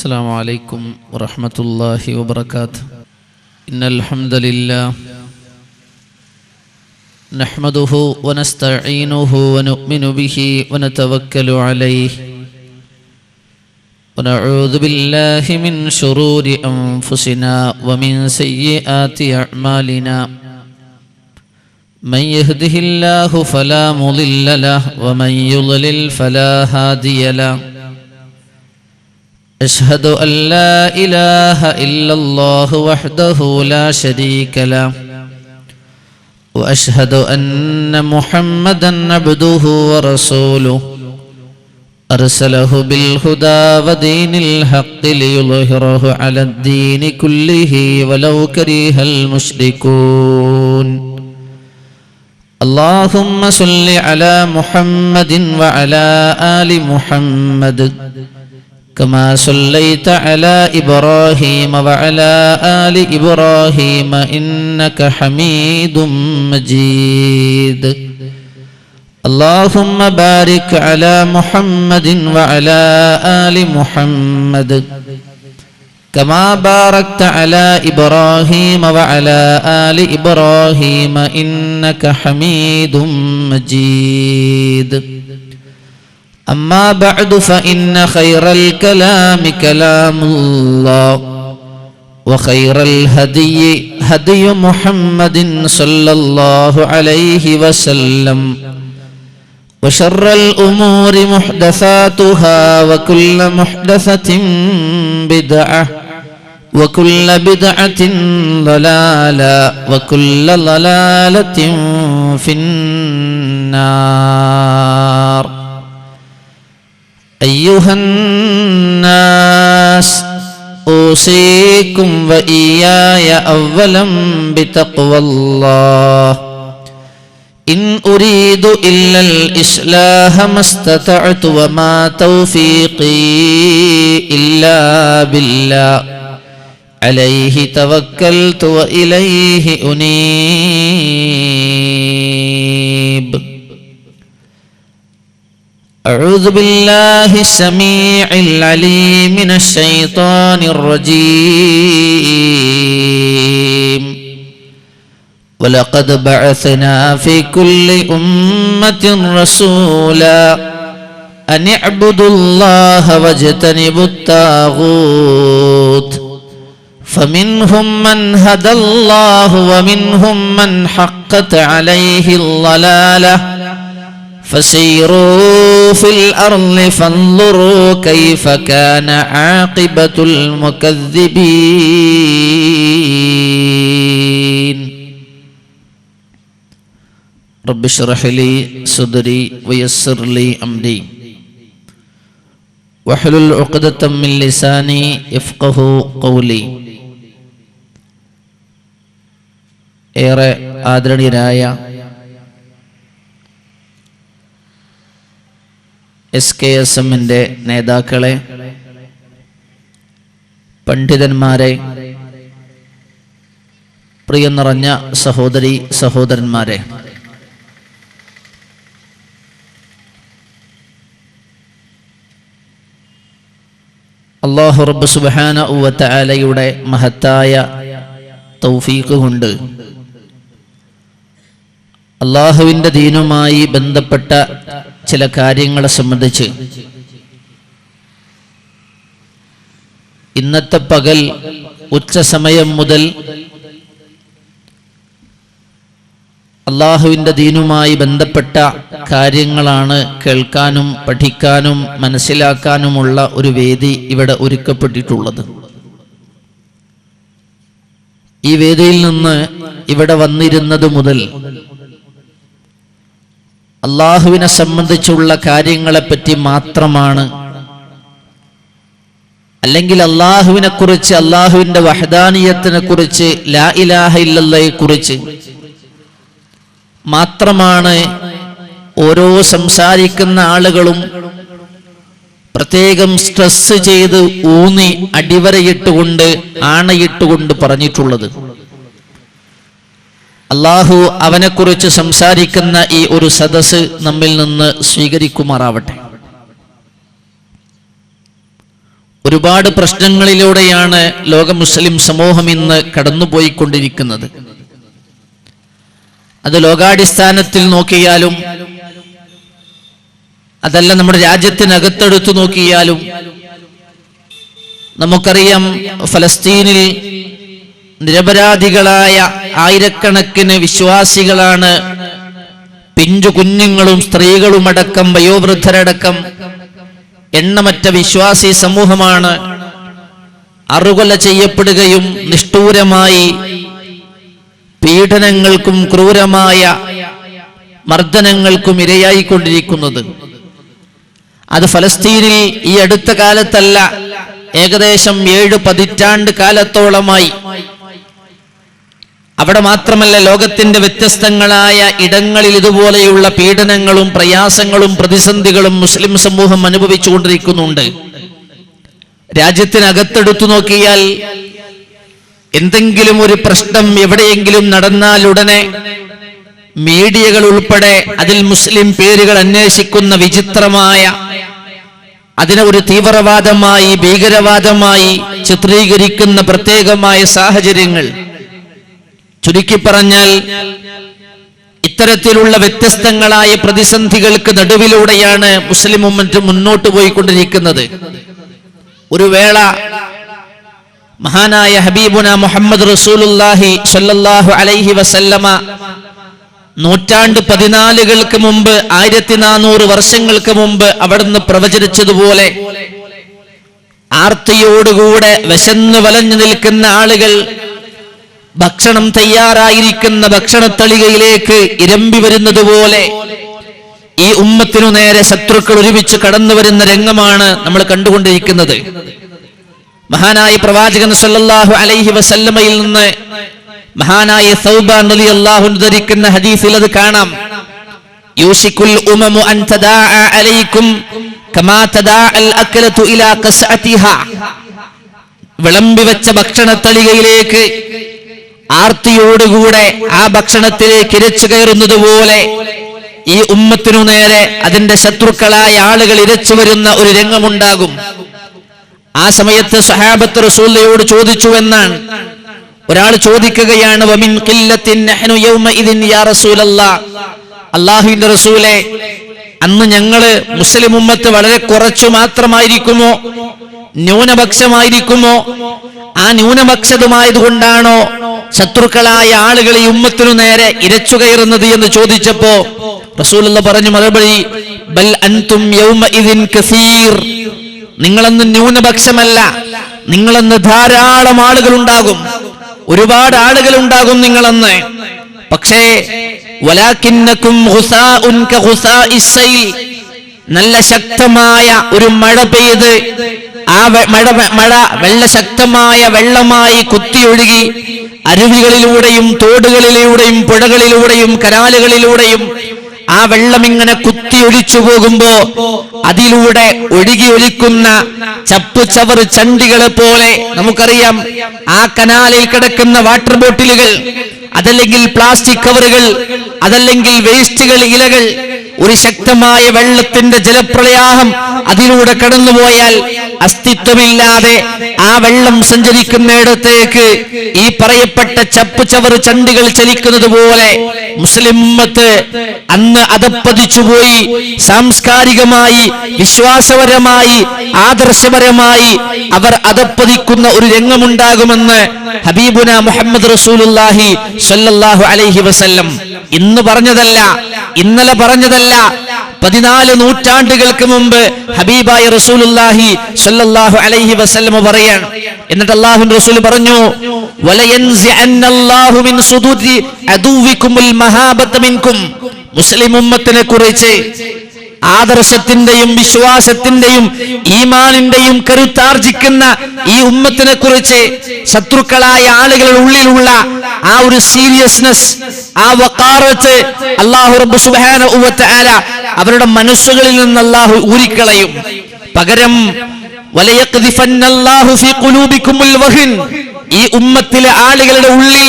السلام عليكم ورحمة الله وبركاته. إن الحمد لله نحمده ونستعينه ونؤمن به ونتوكل عليه ونعوذ بالله من شرور أنفسنا ومن سيئات أعمالنا. من يهده الله فلا مضل له ومن يضلل فلا هادي له. أشهد أن لا إله إلا الله وحده لا شريك له وأشهد أن محمدا عبده ورسوله أرسله بالهدى ودين الحق ليظهره على الدين كله ولو كره المشركون. اللهم صل على محمد وعلى آل محمد كما صليت على إبراهيم وعلى آل إبراهيم إنك حميد مجيد. اللهم بارك على محمد وعلى آل محمد كما باركت على إبراهيم وعلى آل إبراهيم إنك حميد مجيد. أما بعد فإن خير الكلام كلام الله وخير الهدي هدي محمد صلى الله عليه وسلم وشر الأمور محدثاتها وكل محدثة بدعة وكل بدعة ضلالة وكل ضلالة في النار. أيها الناس أوصيكم وإياي أولا بتقوى الله. إن أريد إلا الإصلاح ما استطعت وما توفيقي إلا بالله عليه توكلت وإليه أنيب. أعوذ بالله السميع العليم من الشيطان الرجيم. ولقد بعثنا في كل أمة رسولا أن اعبدوا الله واجتنبوا الطاغوت فمنهم من هدى الله ومنهم من حقت عليه الضلالة فسيروا في الأرض فانظروا كيف كان عاقبة المكذبين. رب اشرح لي صدري ويسر لي أمري واحلل عقدة من لساني يفقهوا قولي. ഏറെ ആദരണീയരായ SKSM-ന്റെ നേതാക്കളെ, പണ്ഡിതന്മാരെ, പ്രിയം നിറഞ്ഞ സഹോദരി സഹോദരന്മാരെ, അല്ലാഹു റബ്ബ് സുബ്ഹാനഹു വ തആലയുടെ മഹത്തായ തൗഫീഖ് കൊണ്ട് അല്ലാഹുവിൻ്റെ ദീനുമായി ബന്ധപ്പെട്ട ചില കാര്യങ്ങളെ സംബന്ധിച്ച് ഇന്നത്തെ പകൽ ഉച്ച സമയം മുതൽ അല്ലാഹുവിൻ്റെ ദീനുമായി ബന്ധപ്പെട്ട കാര്യങ്ങളാണ് കേൾക്കാനും പഠിക്കാനും മനസ്സിലാക്കാനുമുള്ള ഒരു വേദി ഇവിടെ ഒരുക്കപ്പെട്ടിട്ടുള്ളത്. ഈ വേദിയിൽ നിന്ന് ഇവിടെ വന്നിരുന്നത് മുതൽ അല്ലാഹുവിനെ സംബന്ധിച്ചുള്ള കാര്യങ്ങളെപ്പറ്റി മാത്രമാണ്, അല്ലെങ്കിൽ അല്ലാഹുവിനെ കുറിച്ച്, അല്ലാഹുവിൻ്റെ വഹദാനിയത്തിനെ കുറിച്ച്, ലാ ഇലാഹ ഇല്ലല്ലാഹയെ കുറിച്ച് മാത്രമാണ് ഓരോ സംസാരിക്കുന്ന ആളുകളും പ്രത്യേകം സ്ട്രെസ് ചെയ്ത് ഊന്നി അടിവരയിട്ടുകൊണ്ട് ആണയിട്ടുകൊണ്ട് പറഞ്ഞിട്ടുള്ളത്. അല്ലാഹു അവനെക്കുറിച്ച് സംസാരിക്കുന്ന ഈ ഒരു സദസ്സ് നമ്മിൽ നിന്ന് സ്വീകരിക്കുമാറാവട്ടെ. ഒരുപാട് പ്രശ്നങ്ങളിലൂടെയാണ് ലോക മുസ്ലിം സമൂഹം ഇന്ന് കടന്നുപോയിക്കൊണ്ടിരിക്കുന്നത്. അത് ലോകാടിസ്ഥാനത്തിൽ നോക്കിയാലും അതല്ല നമ്മുടെ രാജ്യത്തിനകത്തെടുത്തു നോക്കിയാലും നമുക്കറിയാം, ഫലസ്തീനിൽ നിരപരാധികളായ ആയിരക്കണക്കിന് വിശ്വാസികളാണ്, പിഞ്ചു കുഞ്ഞുങ്ങളും സ്ത്രീകളുമടക്കം വയോവൃദ്ധരടക്കം എണ്ണമറ്റ വിശ്വാസി സമൂഹമാണ് അറുകൊല ചെയ്യപ്പെടുകയും നിഷ്ഠൂരമായി പീഡനങ്ങൾക്കും ക്രൂരമായ മർദ്ദനങ്ങൾക്കും ഇരയായിക്കൊണ്ടിരിക്കുന്നത്. അത് ഫലസ്തീനിൽ ഈ അടുത്ത കാലത്തല്ല, ഏകദേശം 7 പതിറ്റാണ്ട് കാലത്തോളമായി. അവിടെ മാത്രമല്ല, ലോകത്തിന്റെ വ്യത്യസ്തങ്ങളായ ഇടങ്ങളിൽ ഇതുപോലെയുള്ള പീഡനങ്ങളും പ്രയാസങ്ങളും പ്രതിസന്ധികളും മുസ്ലിം സമൂഹം അനുഭവിച്ചുകൊണ്ടിരിക്കുന്നുണ്ട്. രാജ്യത്തിനകത്തെടുത്തു നോക്കിയാൽ എന്തെങ്കിലും ഒരു പ്രശ്നം എവിടെയെങ്കിലും നടന്നാൽ ഉടനെ മീഡിയകൾ ഉൾപ്പെടെ അതിൽ മുസ്ലിം പേരുകൾ അന്വേഷിക്കുന്ന വിചിത്രമായ, അതിനെ ഒരു തീവ്രവാദമായി ഭീകരവാദമായി ചിത്രീകരിക്കുന്ന പ്രത്യേകമായ സാഹചര്യങ്ങൾ. ചുരുക്കി പറഞ്ഞാൽ, ഇത്തരത്തിലുള്ള വ്യത്യസ്തങ്ങളായ പ്രതിസന്ധികൾക്ക് നടുവിലൂടെയാണ് മുസ്ലിം ഉമ്മത്ത് മുന്നോട്ട് പോയിക്കൊണ്ടിരിക്കുന്നത്. ഒരു വേള മഹാനായ ഹബീബുന മുഹമ്മദ് റസൂലുള്ളാഹി സ്വല്ലല്ലാഹു അലൈഹി വസല്ലമ നൂറ്റാണ്ട് 14 മുമ്പ്, 1400 വർഷങ്ങൾക്ക് മുമ്പ് അവിടുന്ന് പ്രവചിച്ചതുപോലെ ആർത്തിയോടുകൂടെ വിശന്നു വലഞ്ഞു നിൽക്കുന്ന ആളുകൾ ഭക്ഷണം തയ്യാറായിരിക്കുന്ന ഭക്ഷണത്തളികയിലേക്ക് ഇരമ്പി വരുന്നത് പോലെ ഈ ഉമ്മത്തിനു നേരെ ശത്രുക്കൾ ഒരുമിച്ച് കടന്നു വരുന്ന രംഗമാണ് നമ്മൾ കണ്ടുകൊണ്ടിരിക്കുന്നത്. മഹാനായ പ്രവാചകൻ സല്ലല്ലാഹു അലൈഹി വസല്ലമയിൽ നിന്ന് മഹാനായ സൗബാൻ റളിയല്ലാഹു അൻഹു ധരിക്കുന്ന ഹദീസിൽ അത് കാണാം. യൂസികുൽ ഉമമു അൻ തദാഅ അലൈക്കും കമാ തദാഅൽ അക്ലതു ഇലാ ഖസ്അതിഹാ. വിളമ്പി വെച്ച ഭക്ഷണത്തളികയിലേക്ക് ആർത്തിയോടുകൂടെ ആ ഭക്ഷണത്തിലേക്ക് ഇരച്ചു കയറുന്നത് പോലെ ഈ ഉമ്മത്തിനു നേരെ അതിന്റെ ശത്രുക്കളായ ആളുകൾ ഇരച്ചു വരുന്ന ഒരു രംഗമുണ്ടാകും. ആ സമയത്ത് സഹാബത്ത് റസൂലിനോട് ചോദിച്ചു എന്നാണ്. ഒരാൾ ചോദിക്കുകയാണ്, വമിൻ ഖില്ലത്തിൻ നഹ്നു യൗമഇദിൻ യാ റസൂലല്ലാഹ്, അല്ലാഹുവിന്റെ റസൂലേ, അന്ന് ഞങ്ങള് മുസ്ലിം ഉമ്മത്ത് വളരെ കുറച്ചു മാത്രമായിരിക്കുമോ, ന്യൂനപക്ഷമായിരിക്കുമോ? ആ ന്യൂനപക്ഷതുമായതുകൊണ്ടാണോ ശത്രുക്കളായ ആളുകൾ ഈ ഉമ്മത്തിനു നേരെ ഇരച്ചു കയറുന്നത് എന്ന് ചോദിച്ചപ്പോ റസൂലുള്ളാഹി പറഞ്ഞു മറുപടി, ബൽ അൻതും യൗമഇദിൻ കസീർ, നിങ്ങളന്ന് ന്യൂനപക്ഷമല്ല, നിങ്ങളന്ന് ധാരാളം ആളുകൾ ഉണ്ടാകും, ഒരുപാട് ആളുകൾ ഉണ്ടാകും നിങ്ങളന്ന്. പക്ഷേ വലാകിന്നകും ഗുസാഉൻ കഗുസാഇസ് സൈൽ, നല്ല ശക്തമായ ഒരു മഴ പെയ്ത് ആ മഴ ശക്തമായ വെള്ളമായി കുത്തിയൊഴുകി അരുവികളിലൂടെയും തോടുകളിലൂടെയും പുഴകളിലൂടെയും കനാലുകളിലൂടെയും ആ വെള്ളം ഇങ്ങനെ കുത്തിയൊലിച്ചു പോകുമ്പോ അതിലൂടെ ഒഴുകി ഒലിക്കുന്ന ചപ്പുചവർ ചണ്ടികളെ പോലെ നമുക്കറിയാം, ആ കനാലിൽ കിടക്കുന്ന വാട്ടർ ബോട്ടിലുകൾ, അതല്ലെങ്കിൽ പ്ലാസ്റ്റിക് കവറുകൾ, അതല്ലെങ്കിൽ വേസ്റ്റുകൾ, ഇലകൾ, ഒരു ശക്തമായ വെള്ളത്തിന്റെ ജലപ്രളയാഹം അതിലൂടെ കടന്നുപോയാൽ അസ്തിത്വമില്ലാതെ ആ വെള്ളം സഞ്ചരിക്കുന്നിടത്തേക്ക് ഈ പറയപ്പെട്ട ചപ്പുചവർ ചണ്ടികൾ ചലിക്കുന്നത് പോലെ മുസ്ലിം ഉമ്മത്ത് അന്ന് അധപ്പതിച്ചുപോയി. സാംസ്കാരികമായി, വിശ്വാസപരമായി, ആദർശപരമായി അവർ അധപ്പതിക്കുന്ന ഒരു രംഗമുണ്ടാകുമെന്ന് ഹബീബുന മുഹമ്മദ് റസൂലുള്ളാഹി സ്വല്ലല്ലാഹു അലൈഹി വസല്ലം ഇന്ന് പറഞ്ഞതല്ല, ഇന്നലെ പറഞ്ഞതല്ല, 14 നൂറ്റാണ്ടുകൾക്ക് മുമ്പ് ഹബീബായ റസൂലുള്ളാഹി സ്വല്ലല്ലാഹു അലൈഹി വസല്ലം പറയാണ്. എന്നിട്ട് അല്ലാഹുവിന്റെ റസൂൽ പറഞ്ഞു, വലയൻസിഅന്നല്ലാഹു മിൻ സുദൂരി അദുവികുമുൽ മഹാബത മിൻകും. മുസ്ലിം ഉമ്മത്തിനെ കുറിച്ച് ആദർശത്തിന്റെയും വിശ്വാസത്തിന്റെയും ഈമാനിന്റെയും കരുത്താർജിക്കുന്ന ഈ ഉമ്മത്തിനെ കുറിച്ച് ശത്രുക്കളായ ആളുകളുടെ ഉള്ളിലുള്ള ആ ഒരു സീരിയസ്നെസ്, ആ വഖാറത്ത് അല്ലാഹു റബ്ബ് സുബ്ഹാനഹു വ തആല അവരുടെ മനസ്സുകളിൽ നിന്ന് അല്ലാഹു ഊരിക്കളയും. പകരം വലയഖ്ദിഫന്നല്ലാഹു ഫീ ഖുലൂബികുമുൽ വഹൻ, ഈ ഉമ്മത്തിലെ ആളുകളുടെ ഉള്ളിൽ,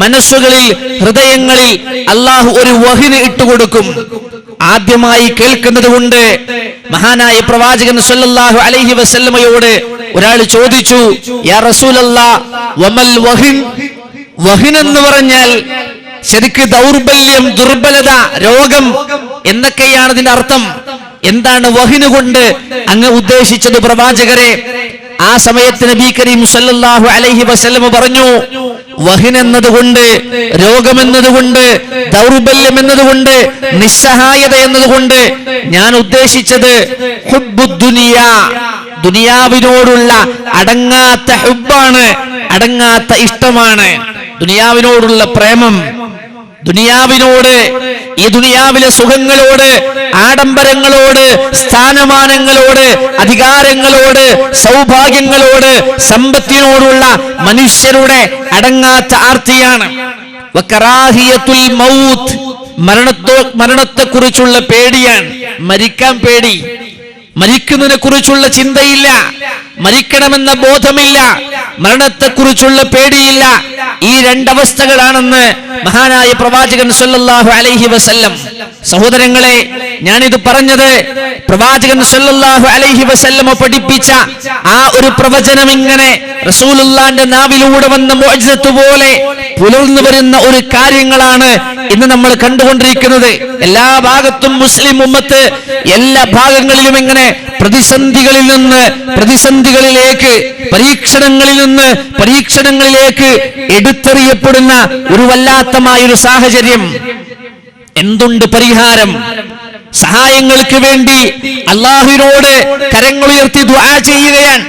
മനസ്സുകളിൽ, ഹൃദയങ്ങളിൽ അല്ലാഹു ഒരു വഹന് ഇട്ടുകൊടുക്കും. ആദ്യമായി കേൾക്കുന്നത് കൊണ്ട് മഹാനായ പ്രവാചകൻ സല്ലല്ലാഹു അലൈഹി വസല്ലമയോട് ഒരാൾ ചോദിച്ചു, യാ റസൂലല്ലാഹ് വമൽ വഹിൻ, വഹിൻ എന്ന് പറഞ്ഞാൽ ശരിക്ക് ദൗർബല്യം, ദുർബലത, രോഗം എന്നൊക്കെയാണ് അതിന്റെ അർത്ഥം. എന്താണ് വഹിന് കൊണ്ട് അങ്ങ് ഉദ്ദേശിച്ചത് പ്രവാചകരെ? ആ സമയത്ത് നബി കരീം സല്ലല്ലാഹു അലൈഹി വസല്ലം പറഞ്ഞു, വഹിൻ എന്നതുകൊണ്ട്, രോഗം എന്നതുകൊണ്ട്, ദൗർബല്യം എന്നതുകൊണ്ട്, നിസ്സഹായത എന്നതുകൊണ്ട് ഞാൻ ഉദ്ദേശിച്ചത് ഹുബ്ബുദ്ദുനിയ, ദുനിയാവിനോടുള്ള അടങ്ങാത്ത ഹുബ്ബാണ്, അടങ്ങാത്ത ഇഷ്ടമാണ്, ദുനിയാവിനോടുള്ള പ്രേമം. ദുനിയാവിനോട്, ഈ ദുനിയാവിലെ സുഖങ്ങളോട്, ആഡംബരങ്ങളോട്, സ്ഥാനമാനങ്ങളോട്, അധികാരങ്ങളോട്, സൗഭാഗ്യങ്ങളോട്, സമ്പത്തിനോടുള്ള മനുഷ്യരുടെ അടങ്ങാത്ത ആർത്തിയാണ്. വകറാഹിയത്തുൽ മൗത്ത്, മരണത്തെക്കുറിച്ചുള്ള പേടിയാണ്, മരിക്കാൻ പേടി, മരിക്കുന്നതിനെ കുറിച്ചുള്ള ചിന്തയില്ല, മരിക്കണമെന്ന ബോധമില്ല, മരണത്തെക്കുറിച്ചുള്ള പേടിയില്ല. ഈ രണ്ടവസ്ഥകളാണെന്ന് മഹാനായ പ്രവാചകൻ സല്ലല്ലാഹു അലൈഹി വസല്ലം. സഹോദരങ്ങളെ, ഞാനിത് പറഞ്ഞത് പ്രവാചകൻ സല്ലല്ലാഹു അലൈഹി വസല്ലം പഠിപ്പിച്ച ആ ഒരു പ്രവചനം ഇങ്ങനെ റസൂലുള്ളാന്റെ നാവിലൂടെ വന്ന മുഅ്ജിസത്ത് പോലെ പുലർന്നു വരുന്ന ഒരു കാര്യങ്ങളാണ് ഇന്ന് നമ്മൾ കണ്ടുകൊണ്ടിരിക്കുന്നത്. എല്ലാ ഭാഗത്തും മുസ്ലിം ഉമ്മത്ത് എല്ലാ ഭാഗങ്ങളിലും ഇങ്ങനെ പ്രതിസന്ധികളിൽ നിന്ന് പ്രതിസന്ധികളിലേക്ക്, പരീക്ഷണങ്ങളിൽ നിന്ന് പരീക്ഷണങ്ങളിലേക്ക് എടുത്തെറിയപ്പെടുന്ന ഒരു വല്ലാത്തമായൊരു സാഹചര്യം. എന്തുണ്ട് പരിഹാരം? സഹായങ്ങൾക്ക് വേണ്ടി അല്ലാഹുവിനോട് കരങ്ങളുയർത്തി ദുആ ചെയ്യുകയാണ്,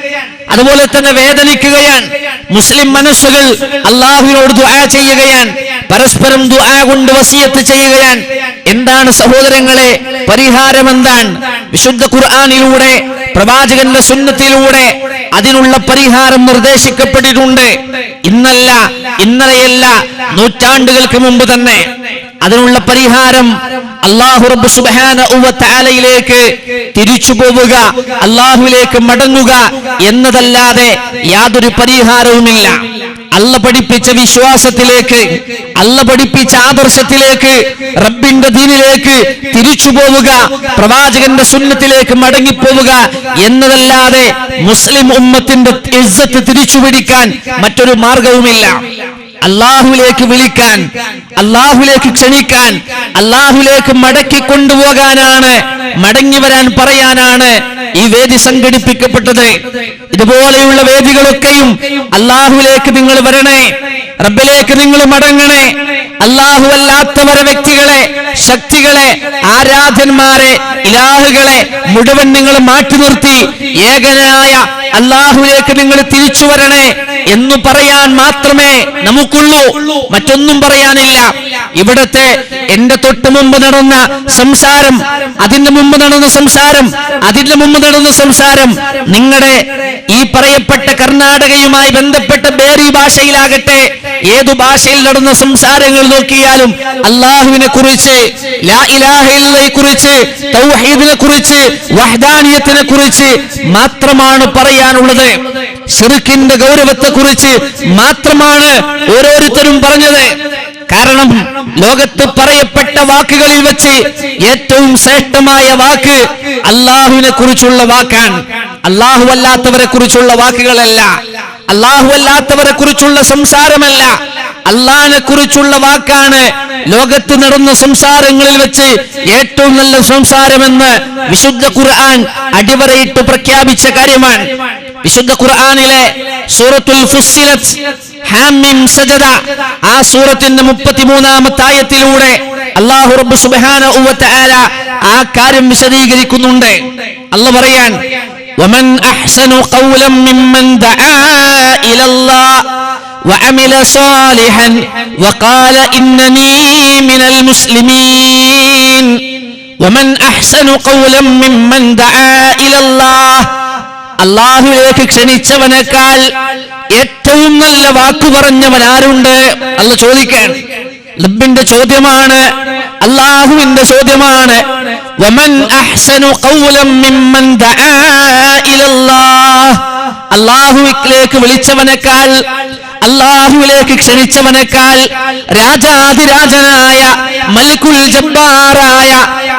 അതുപോലെ തന്നെ വേദനിക്കുകയാണ്. മുസ്ലിം മനസ്സുകൾ അല്ലാഹുവിനോട് ദുആ ചെയ്യുകയാണ്, പരസ്പരം ദുആ കൊണ്ട് വസിയത്ത് ചെയ്യുകയാണ്. എന്താണ് സഹോദരങ്ങളെ പരിഹാരം? എന്താണ്? വിശുദ്ധ ഖുർആനിലൂടെ, പ്രവാചകന്റെ സുന്നത്തിലൂടെ അതിനുള്ള പരിഹാരം നിർദ്ദേശിക്കപ്പെട്ടിട്ടുണ്ട്. ഇന്നല്ല, ഇന്നലെയല്ല, നൂറ്റാണ്ടുകൾക്ക് മുമ്പ് തന്നെ അതിനുള്ള പരിഹാരം അല്ലാഹു റബ്ബ് സുബ്ഹാനഹു വ തആലയിലേക്ക് തിരിച്ചു പോവുക, അല്ലാഹുവിലേക്ക് മടങ്ങുക എന്നതല്ലാതെ യാതൊരു പരിഹാരവുമില്ല. അല്ല പഠിപ്പിച്ച വിശ്വാസത്തിലേക്ക്, അല്ല പഠിപ്പിച്ച ആദർശത്തിലേക്ക്, റബ്ബിന്റെ ദീനിലേക്ക് തിരിച്ചു പോവുക, പ്രവാചകന്റെ സുന്നത്തിലേക്ക് മടങ്ങിപ്പോവുക എന്നതല്ലാതെ മുസ്ലിം ഉമ്മത്തിന്റെ ഇസ്സത്ത് തിരിച്ചു പിടിക്കാൻ മറ്റൊരു മാർഗവുമില്ല. അല്ലാഹുവിലേക്ക് വിളിക്കാൻ, അല്ലാഹുവിലേക്ക് ക്ഷണിക്കാൻ, അല്ലാഹുവിലേക്ക് മടക്കി കൊണ്ടുപോകാനാണ്, മടങ്ങി വരാൻ പറയാനാണ് ഈ വേദി സംഘടിപ്പിക്കപ്പെട്ടത്. ഇതുപോലെയുള്ള വേദികളൊക്കെയും അല്ലാഹുവിലേക്ക് നിങ്ങൾ വരണേ, റബ്ബിലേക്ക് നിങ്ങൾ മടങ്ങണേ. അല്ലാഹു അല്ലാത്തവരെ, വ്യക്തികളെ, ശക്തികളെ, ആരാധന്മാരെ, ഇലാഹുകളെ മുഴുവൻ നിങ്ങൾ മാറ്റി നിർത്തി ഏകനായ അല്ലാഹുവിലേക്ക് നിങ്ങൾ തിരിച്ചു വരണേ എന്ന് പറയാൻ മാത്രമേ നമുക്കുള്ളൂ, മറ്റൊന്നും പറയാനില്ല. ഇവിടത്തെ എന്റെ തൊട്ട് മുമ്പ് നടന്ന സംസാരം, അതിന്റെ മുമ്പ് നടന്ന സംസാരം, അതിന്റെ മുമ്പ് നടന്ന സംസാരം, നിങ്ങളുടെ ഈ പറയപ്പെട്ട കർണാടകയുമായി ബന്ധപ്പെട്ട ബേറി ഭാഷയിലാകട്ടെ, ഏതു ഭാഷയിൽ നടന്ന സംസാരങ്ങൾ നോക്കിയാലും അല്ലാഹുവിനെ കുറിച്ച്, ലാ ഇലാഹ ഇല്ലല്ലാഹയെ കുറിച്ച്, തൗഹീദിനെ കുറിച്ച്, വഹ്ദാനിയത്തിനെ കുറിച്ച് മാത്രമാണ് പറയാനുള്ളത്. ശിർക്കിന്റെ ഗൗരവത്തെ കുറിച്ച് മാത്രമാണ് ഓരോരുത്തരും പറഞ്ഞത്. കാരണം ലോകത്ത് പറയപ്പെട്ട വാക്കുകളിൽ വെച്ച് ഏറ്റവും ശ്രേഷ്ഠമായ വാക്ക് അല്ലാഹുവിനെ കുറിച്ചുള്ള വാക്കാണ്. അല്ലാഹു അല്ലാത്തവരെ കുറിച്ചുള്ള വാക്കുകളല്ല, അല്ലാഹു അല്ലാത്തവരെ കുറിച്ചുള്ള സംസാരമല്ല, അല്ലാഹുവിനെ കുറിച്ചുള്ള വാക്കാണ് ലോകത്ത് നടന്ന സംസാരങ്ങളിൽ വെച്ച് ഏറ്റവും നല്ല സംസാരമെന്ന് വിശുദ്ധ ഖുർആൻ അടിവരയിട്ട് പ്രഖ്യാപിച്ച കാര്യമാണ്. വിശുദ്ധ ഖുർആനിലെ സൂറത്തുൽ ഫുസ്സിലത്ത് ഹാമിം സജദ, ആ സൂറത്തിന്റെ 33-ാമത്തെ ആയത്തിലൂടെ അല്ലാഹു റബ്ബ് സുബ്ഹാനഹു വ തആല ആ കാര്യം വിശദീകരിക്കുന്നുണ്ട്. അല്ലാഹു പറയാൻ, വമൻ അഹ്സനു ഖൗലൻ മിമ്മൻ ദആ ഇലല്ലാഹ് വഅമില സാലിഹൻ വഖാല ഇന്നനീ മിനൽ മുസ്ലിമീൻ. വമൻ അഹ്സനു ഖൗലൻ മിമ്മൻ ദആ ഇലല്ലാഹ്, അല്ലാഹുവിലേക്ക് ക്ഷണിച്ചവനേക്കാൾ ഏറ്റവും നല്ല വാക്കു പറഞ്ഞവൻ ആരുണ്ട്? അല്ല ചോദിക്കാൻ. റബ്ബിന്റെ ചോദ്യമാണ്, അല്ലാഹുവിന്റെ ചോദ്യമാണ്. വമൻ അഹ്സനു ഖൗലൻ മിമ്മൻ ദആ ഇലല്ലാഹ്, അല്ലാഹുവിലേക്ക് വിളിച്ചവനേക്കാൾ, അല്ലാഹുവിലേക്ക് ക്ഷണിച്ചവനേക്കാൾ രാജാതിരാജനായ മൽക്കുൽ ജബ്ബാറായ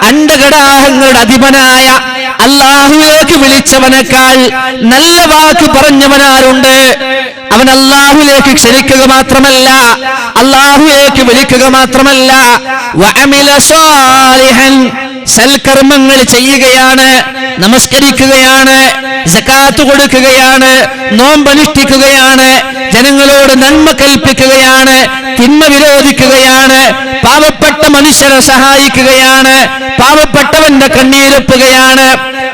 അണ്ടഘടാഹങ്ങളുടെ അധിപനായ അല്ലാഹുവിലേക്ക് വിളിച്ചവനേക്കാൾ നല്ല വാക്ക് പറഞ്ഞവനാരുണ്ട്? അവൻ അല്ലാഹുവിലേക്ക് ക്ഷണിക്കുക മാത്രമല്ല, അല്ലാഹുവിലേക്ക് വിളിക്കുക മാത്രമല്ല, വഅമില സാലിഹൻ, സൽക്കർമ്മങ്ങൾ ചെയ്യുകയാണ്, നമസ്കരിക്കുകയാണ്, സകാത്ത് കൊടുക്കുകയാണ്, നോമ്പനുഷ്ഠിക്കുകയാണ്, ജനങ്ങളോട് നന്മ കൽപ്പിക്കുകയാണ്, തിന്മ വിരോധിക്കുകയാണ്, പാവപ്പെട്ട മനുഷ്യരെ സഹായിക്കുകയാണ്, പാവപ്പെട്ടവന്റെ കണ്ണീരൊപ്പുകയാണ്.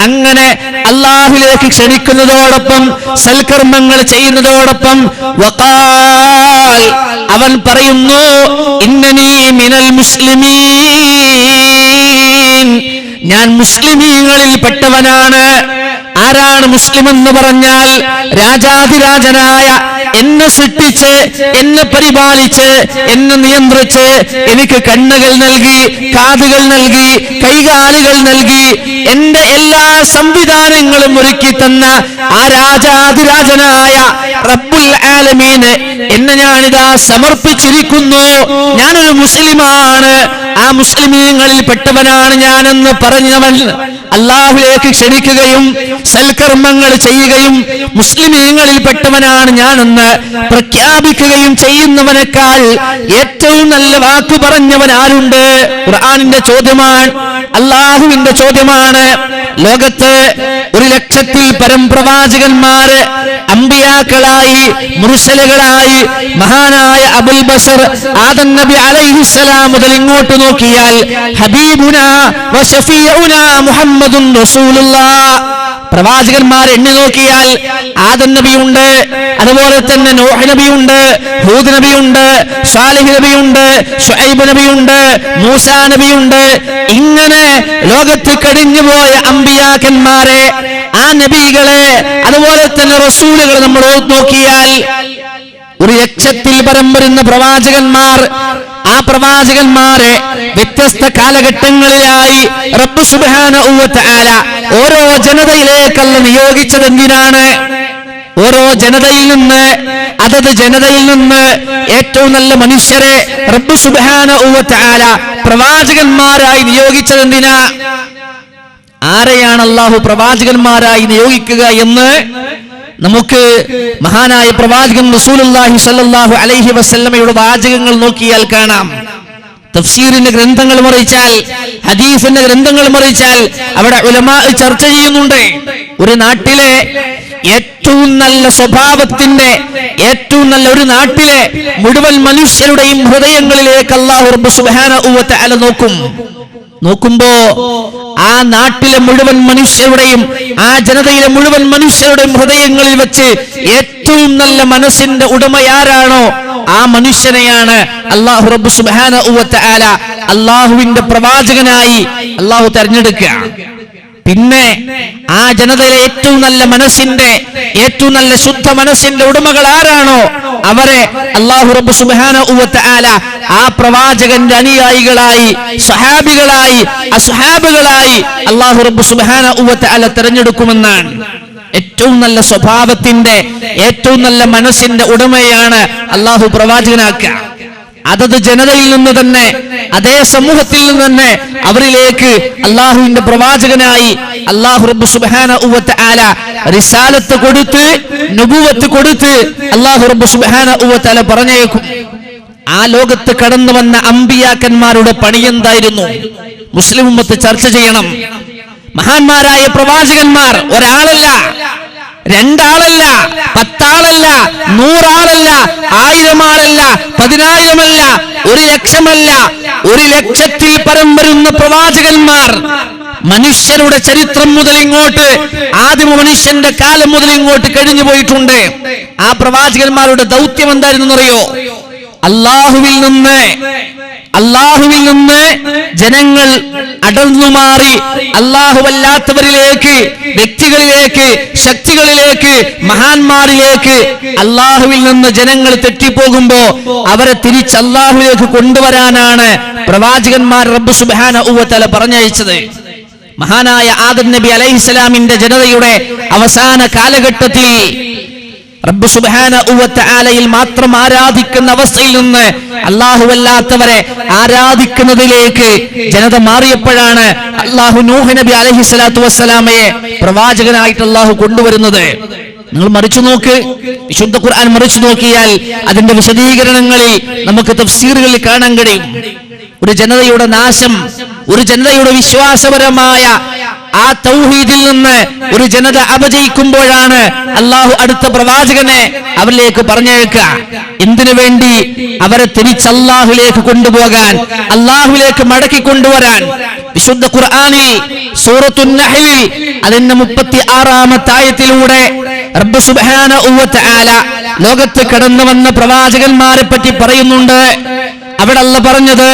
അങ്ങനെ അല്ലാഹുവിലേക്ക് ക്ഷണിക്കുന്നതോടൊപ്പം സൽക്കർമ്മങ്ങൾ ചെയ്യുന്നതോടൊപ്പം വഖാൽ, അവൻ പറയുന്നു, ഇന്നനീ മിനൽ മുസ്ലിമീൻ, ഞാൻ മുസ്ലിമീങ്ങളിൽ പെട്ടവനാണ്. ആരാണ് മുസ്ലിം എന്ന് പറഞ്ഞാൽ? രാജാധിരാജനായ എന്നെ സൃഷ്ടിച്ച്, എന്നെ പരിപാലിച്ച്, എന്നെ നിയന്ത്രിച്ച്, എനിക്ക് കണ്ണുകൾ നൽകി, കാതുകൾ നൽകി, കൈകാലുകൾ നൽകി, എന്റെ എല്ലാ സംവിധാനങ്ങളും ഒരുക്കി തന്ന ആ രാജാധിരാജനായ റബ്ബുൽ ആലമീന് എന്നെ ഞാനിതാ സമർപ്പിച്ചിരിക്കുന്നു. ഞാനൊരു മുസ്ലിമാണ്, ആ മുസ്ലിമീങ്ങളിൽ പെട്ടവനാണ് ഞാനെന്ന് പറഞ്ഞവൻ അല്ലാഹുവിലേക്ക് ക്ഷണിക്കുകയും സൽക്കർമ്മങ്ങൾ ചെയ്യുകയും മുസ്ലിമീങ്ങളിൽ പെട്ടവനാണ് ഞാനെന്ന് പ്രഖ്യാപിക്കുകയും ചെയ്യുന്നവനേക്കാൾ ഏറ്റവും നല്ല വാക്ക് പറഞ്ഞവൻ ആരുണ്ട്? ഖുർആനിന്റെ ചോദ്യമാണ്, അല്ലാഹുവിന്റെ ചോദ്യമാണ്. ലോകത്ത് 1,00,000-ൽ പരം പ്രവാചകന്മാര്, അമ്പിയാക്കളായി, മുർസലുകളായി, മഹാനായ അബുൽ ബസർ ആദം നബി അലൈഹിസ്സലാം മുതൽ ഇങ്ങോട്ട് നോക്കിയാൽ ഹബീബുനാ വ ശഫീഉനാ മുഹമ്മദുൻ റസൂലുള്ളാഹ്, പ്രവാചകന്മാർ എണ്ണി നോക്കിയാൽ ആദം നബിയുണ്ട്, അതുപോലെ തന്നെ നൂഹ് നബിയുണ്ട്, ഹൂദ് നബിയുണ്ട്, സാലിഹ് നബിയുണ്ട്, ശുഐബ് നബിയുണ്ട്, മൂസാ നബിയുണ്ട്. ഇങ്ങനെ ലോകത്ത് കഴിഞ്ഞുപോയ അമ്പിയാക്കന്മാരെ, ആ നബികളെ, അതുപോലെ തന്നെ റസൂലുകൾ നമ്മൾ നോക്കിയാൽ 1,00,000-ൽ പരം വരുന്ന പ്രവാചകന്മാർ, ആ പ്രവാചകന്മാരെ വ്യത്യസ്ത കാലഘട്ടങ്ങളിലായി റബ്ബ് സുബ്ഹാനഹു വ തആല ഓരോ ജനതയിലേക്കല്ല നിയോഗിച്ചത്. എന്തിനാണ്? ഓരോ ജനതയിൽ നിന്ന്, അതത് ജനതയിൽ നിന്ന് ഏറ്റവും നല്ല മനുഷ്യരെ റബ്ബ് സുബ്ഹാനഹു വ തആല പ്രവാചകന്മാരായി നിയോഗിച്ചത് എന്തിനാ? ആരെയാണ് അല്ലാഹു പ്രവാചകന്മാരായി നിയോഗിക്കുക എന്ന് നമുക്ക് മഹാനായ പ്രവാചകൻ റസൂലുള്ളാഹി സ്വല്ലല്ലാഹു അലൈഹി വസല്ലമയുടെ വാചകങ്ങൾ നോക്കിയാൽ കാണാം. തഫ്സീറിന്റെ ഗ്രന്ഥങ്ങൾ മറിച്ചാൽ, ഹദീസിന്റെ ഗ്രന്ഥങ്ങൾ മറിച്ചാൽ അവിടെ ഉലമാ ചർച്ച ചെയ്യുന്നുണ്ട്. ഒരു നാട്ടിലെ ഏറ്റവും നല്ല സ്വഭാവത്തിന്റെ, ഏറ്റവും നല്ല ഒരു നാട്ടിലെ മുഴുവൻ മനുഷ്യരുടെയും ഹൃദയങ്ങളിലേക്ക് അല്ലാഹു റബ്ബ് സുബ്ഹാനഹു വ തആല നോക്കുമ്പോ ആ നാട്ടിലെ മുഴുവൻ മനുഷ്യരുടെയും, ആ ജനതയിലെ മുഴുവൻ മനുഷ്യരുടെയും ഹൃദയങ്ങളിൽ വെച്ച് ഏറ്റവും നല്ല മനസ്സിന്റെ ഉടമയാരാണോ ആ മനുഷ്യനെയാണ് അല്ലാഹു റബ്ബ് സുബ്ഹാനഹു വ തആല അല്ലാഹുവിന്റെ പ്രവാചകനായി അല്ലാഹു തെരഞ്ഞെടുക്കുക. പിന്നെ ആ ജനതയിലെ ഏറ്റവും നല്ല മനസ്സിന്റെ, ഏറ്റവും നല്ല ശുദ്ധ മനസ്സിന്റെ ഉടമകൾ ആരാണോ അവരെ അല്ലാഹു റബ്ബ് സുബ്ഹാനഹു വ തആല ആ പ്രവാചകന്റെ അനുയായികളായി, സ്വഹാബികളായി, അസ്ഹാബുകളായി അല്ലാഹു റബ്ബ് സുബ്ഹാനഹു വ തആല തെരഞ്ഞെടുക്കുമെന്നാണ്. ഏറ്റവും നല്ല സ്വഭാവത്തിന്റെ, ഏറ്റവും നല്ല മനസ്സിന്റെ ഉടമയാണ് അല്ലാഹു പ്രവാചകനാക്കുക. അതത് ജനതയിൽ നിന്ന് തന്നെ, അതേ സമൂഹത്തിൽ നിന്ന് തന്നെ അവരിലേക്ക് അല്ലാഹുവിന്റെ പ്രവാചകനായി അല്ലാഹു റബ്ബ് സുബ്ഹാനഹു വ തആല റിസാലത്ത് കൊടുത്ത്, നുബുവത്ത് കൊടുത്ത് അല്ലാഹു റബ്ബ് സുബ്ഹാനഹു വ തആല പറഞ്ഞേക്കും. ആ ലോകത്ത് കടന്നു വന്ന അമ്പിയാക്കന്മാരുടെ പണി എന്തായിരുന്നു? മുസ്ലിം ഉമ്മത്ത് ചർച്ച ചെയ്യണം. മഹാന്മാരായ പ്രവാചകന്മാർ ഒരാളല്ല, രണ്ടാളല്ല, 10 ആളല്ല, 100 ആളല്ല, 1000 ആളല്ല, 10,000 അല്ല, 1,00,000 അല്ല, 1,00,000-ൽ പരം വരുന്ന പ്രവാചകന്മാർ മനുഷ്യരുടെ ചരിത്രം മുതൽ ഇങ്ങോട്ട്, ആദിമ മനുഷ്യന്റെ കാലം മുതൽ ഇങ്ങോട്ട് കഴിഞ്ഞു പോയിട്ടുണ്ട്. ആ പ്രവാചകന്മാരുടെ ദൗത്യം എന്തായിരുന്നറിയോ? അല്ലാഹുവിൽ നിന്ന് ജനങ്ങൾ അടർന്നുമാറി അല്ലാഹുവല്ലാത്തവരിലേക്ക്, വ്യക്തികളിലേക്ക്, ശക്തികളിലേക്ക്, മഹാന്മാരിലേക്ക് അല്ലാഹുവിൽ നിന്ന് ജനങ്ങൾ തെറ്റിപ്പോകുമ്പോ അവരെ തിരിച്ച് അല്ലാഹുവിലേക്ക് കൊണ്ടുവരാനാണ് പ്രവാചകന്മാർ റബ്ബ് സുബ്ഹാനഹു വ തആല പറഞ്ഞയച്ചത്. മഹാനായ ആദം നബി അലൈഹിസ്സലാമിന്റെ ജനതയുടെ അവസാന കാലഘട്ടത്തിൽ റബ്ബ് സുബ്ഹാനഹു വ തആലയിൽ മാത്രം ആരാധിക്കുന്ന അവസ്ഥയിൽ നിന്ന് അല്ലാഹുവല്ലാത്തവരെ ആരാധിക്കുന്നതിലേക്ക് ജനത മാറിയപ്പോഴാണ് അല്ലാഹു നൂഹ് നബി അലൈഹിസ്സലാത്തു വസ്സലാമയെ പ്രവാചകനായിട്ട് അല്ലാഹു കൊണ്ടുവരുന്നത്. നിങ്ങൾ മറിച്ചു നോക്ക്, വിശുദ്ധ ഖുർആൻ മറിച്ചു നോക്കിയാൽ അതിന്റെ വിശദീകരണങ്ങളിൽ നമുക്ക് തഫ്സീറുകളിൽ കാണാൻ കഴിയും. ഒരു ജനതയുടെ നാശം, ഒരു ജനതയുടെ വിശ്വാസപരമായ ആ തൗഹീദിൽ നിന്ന് ഒരു ജനത അപജയിക്കുമ്പോഴാണ് അള്ളാഹു അടുത്ത പ്രവാചകനെ അവരിലേക്ക് പറഞ്ഞേക്കുക. എന്തിനു വേണ്ടി? അവരെ തിരിച്ച് അള്ളാഹുലേക്ക് കൊണ്ടുപോകാൻ, അള്ളാഹുലേക്ക് മടക്കി കൊണ്ടുവരാൻ. വിശുദ്ധ ഖുർആനിൽ സൂറത്തുൻ നഹ്ലിൽ അതിന്റെ 36-ാമത്തെ ആയത്തിലൂടെ റബ്ബ് സുബ്ഹാനഹു വ തആല ലോകത്ത് കടന്നു വന്ന പ്രവാചകന്മാരെ പറ്റി പറയുന്നുണ്ട്. അവിടെ അല്ലാഹ് പറഞ്ഞത്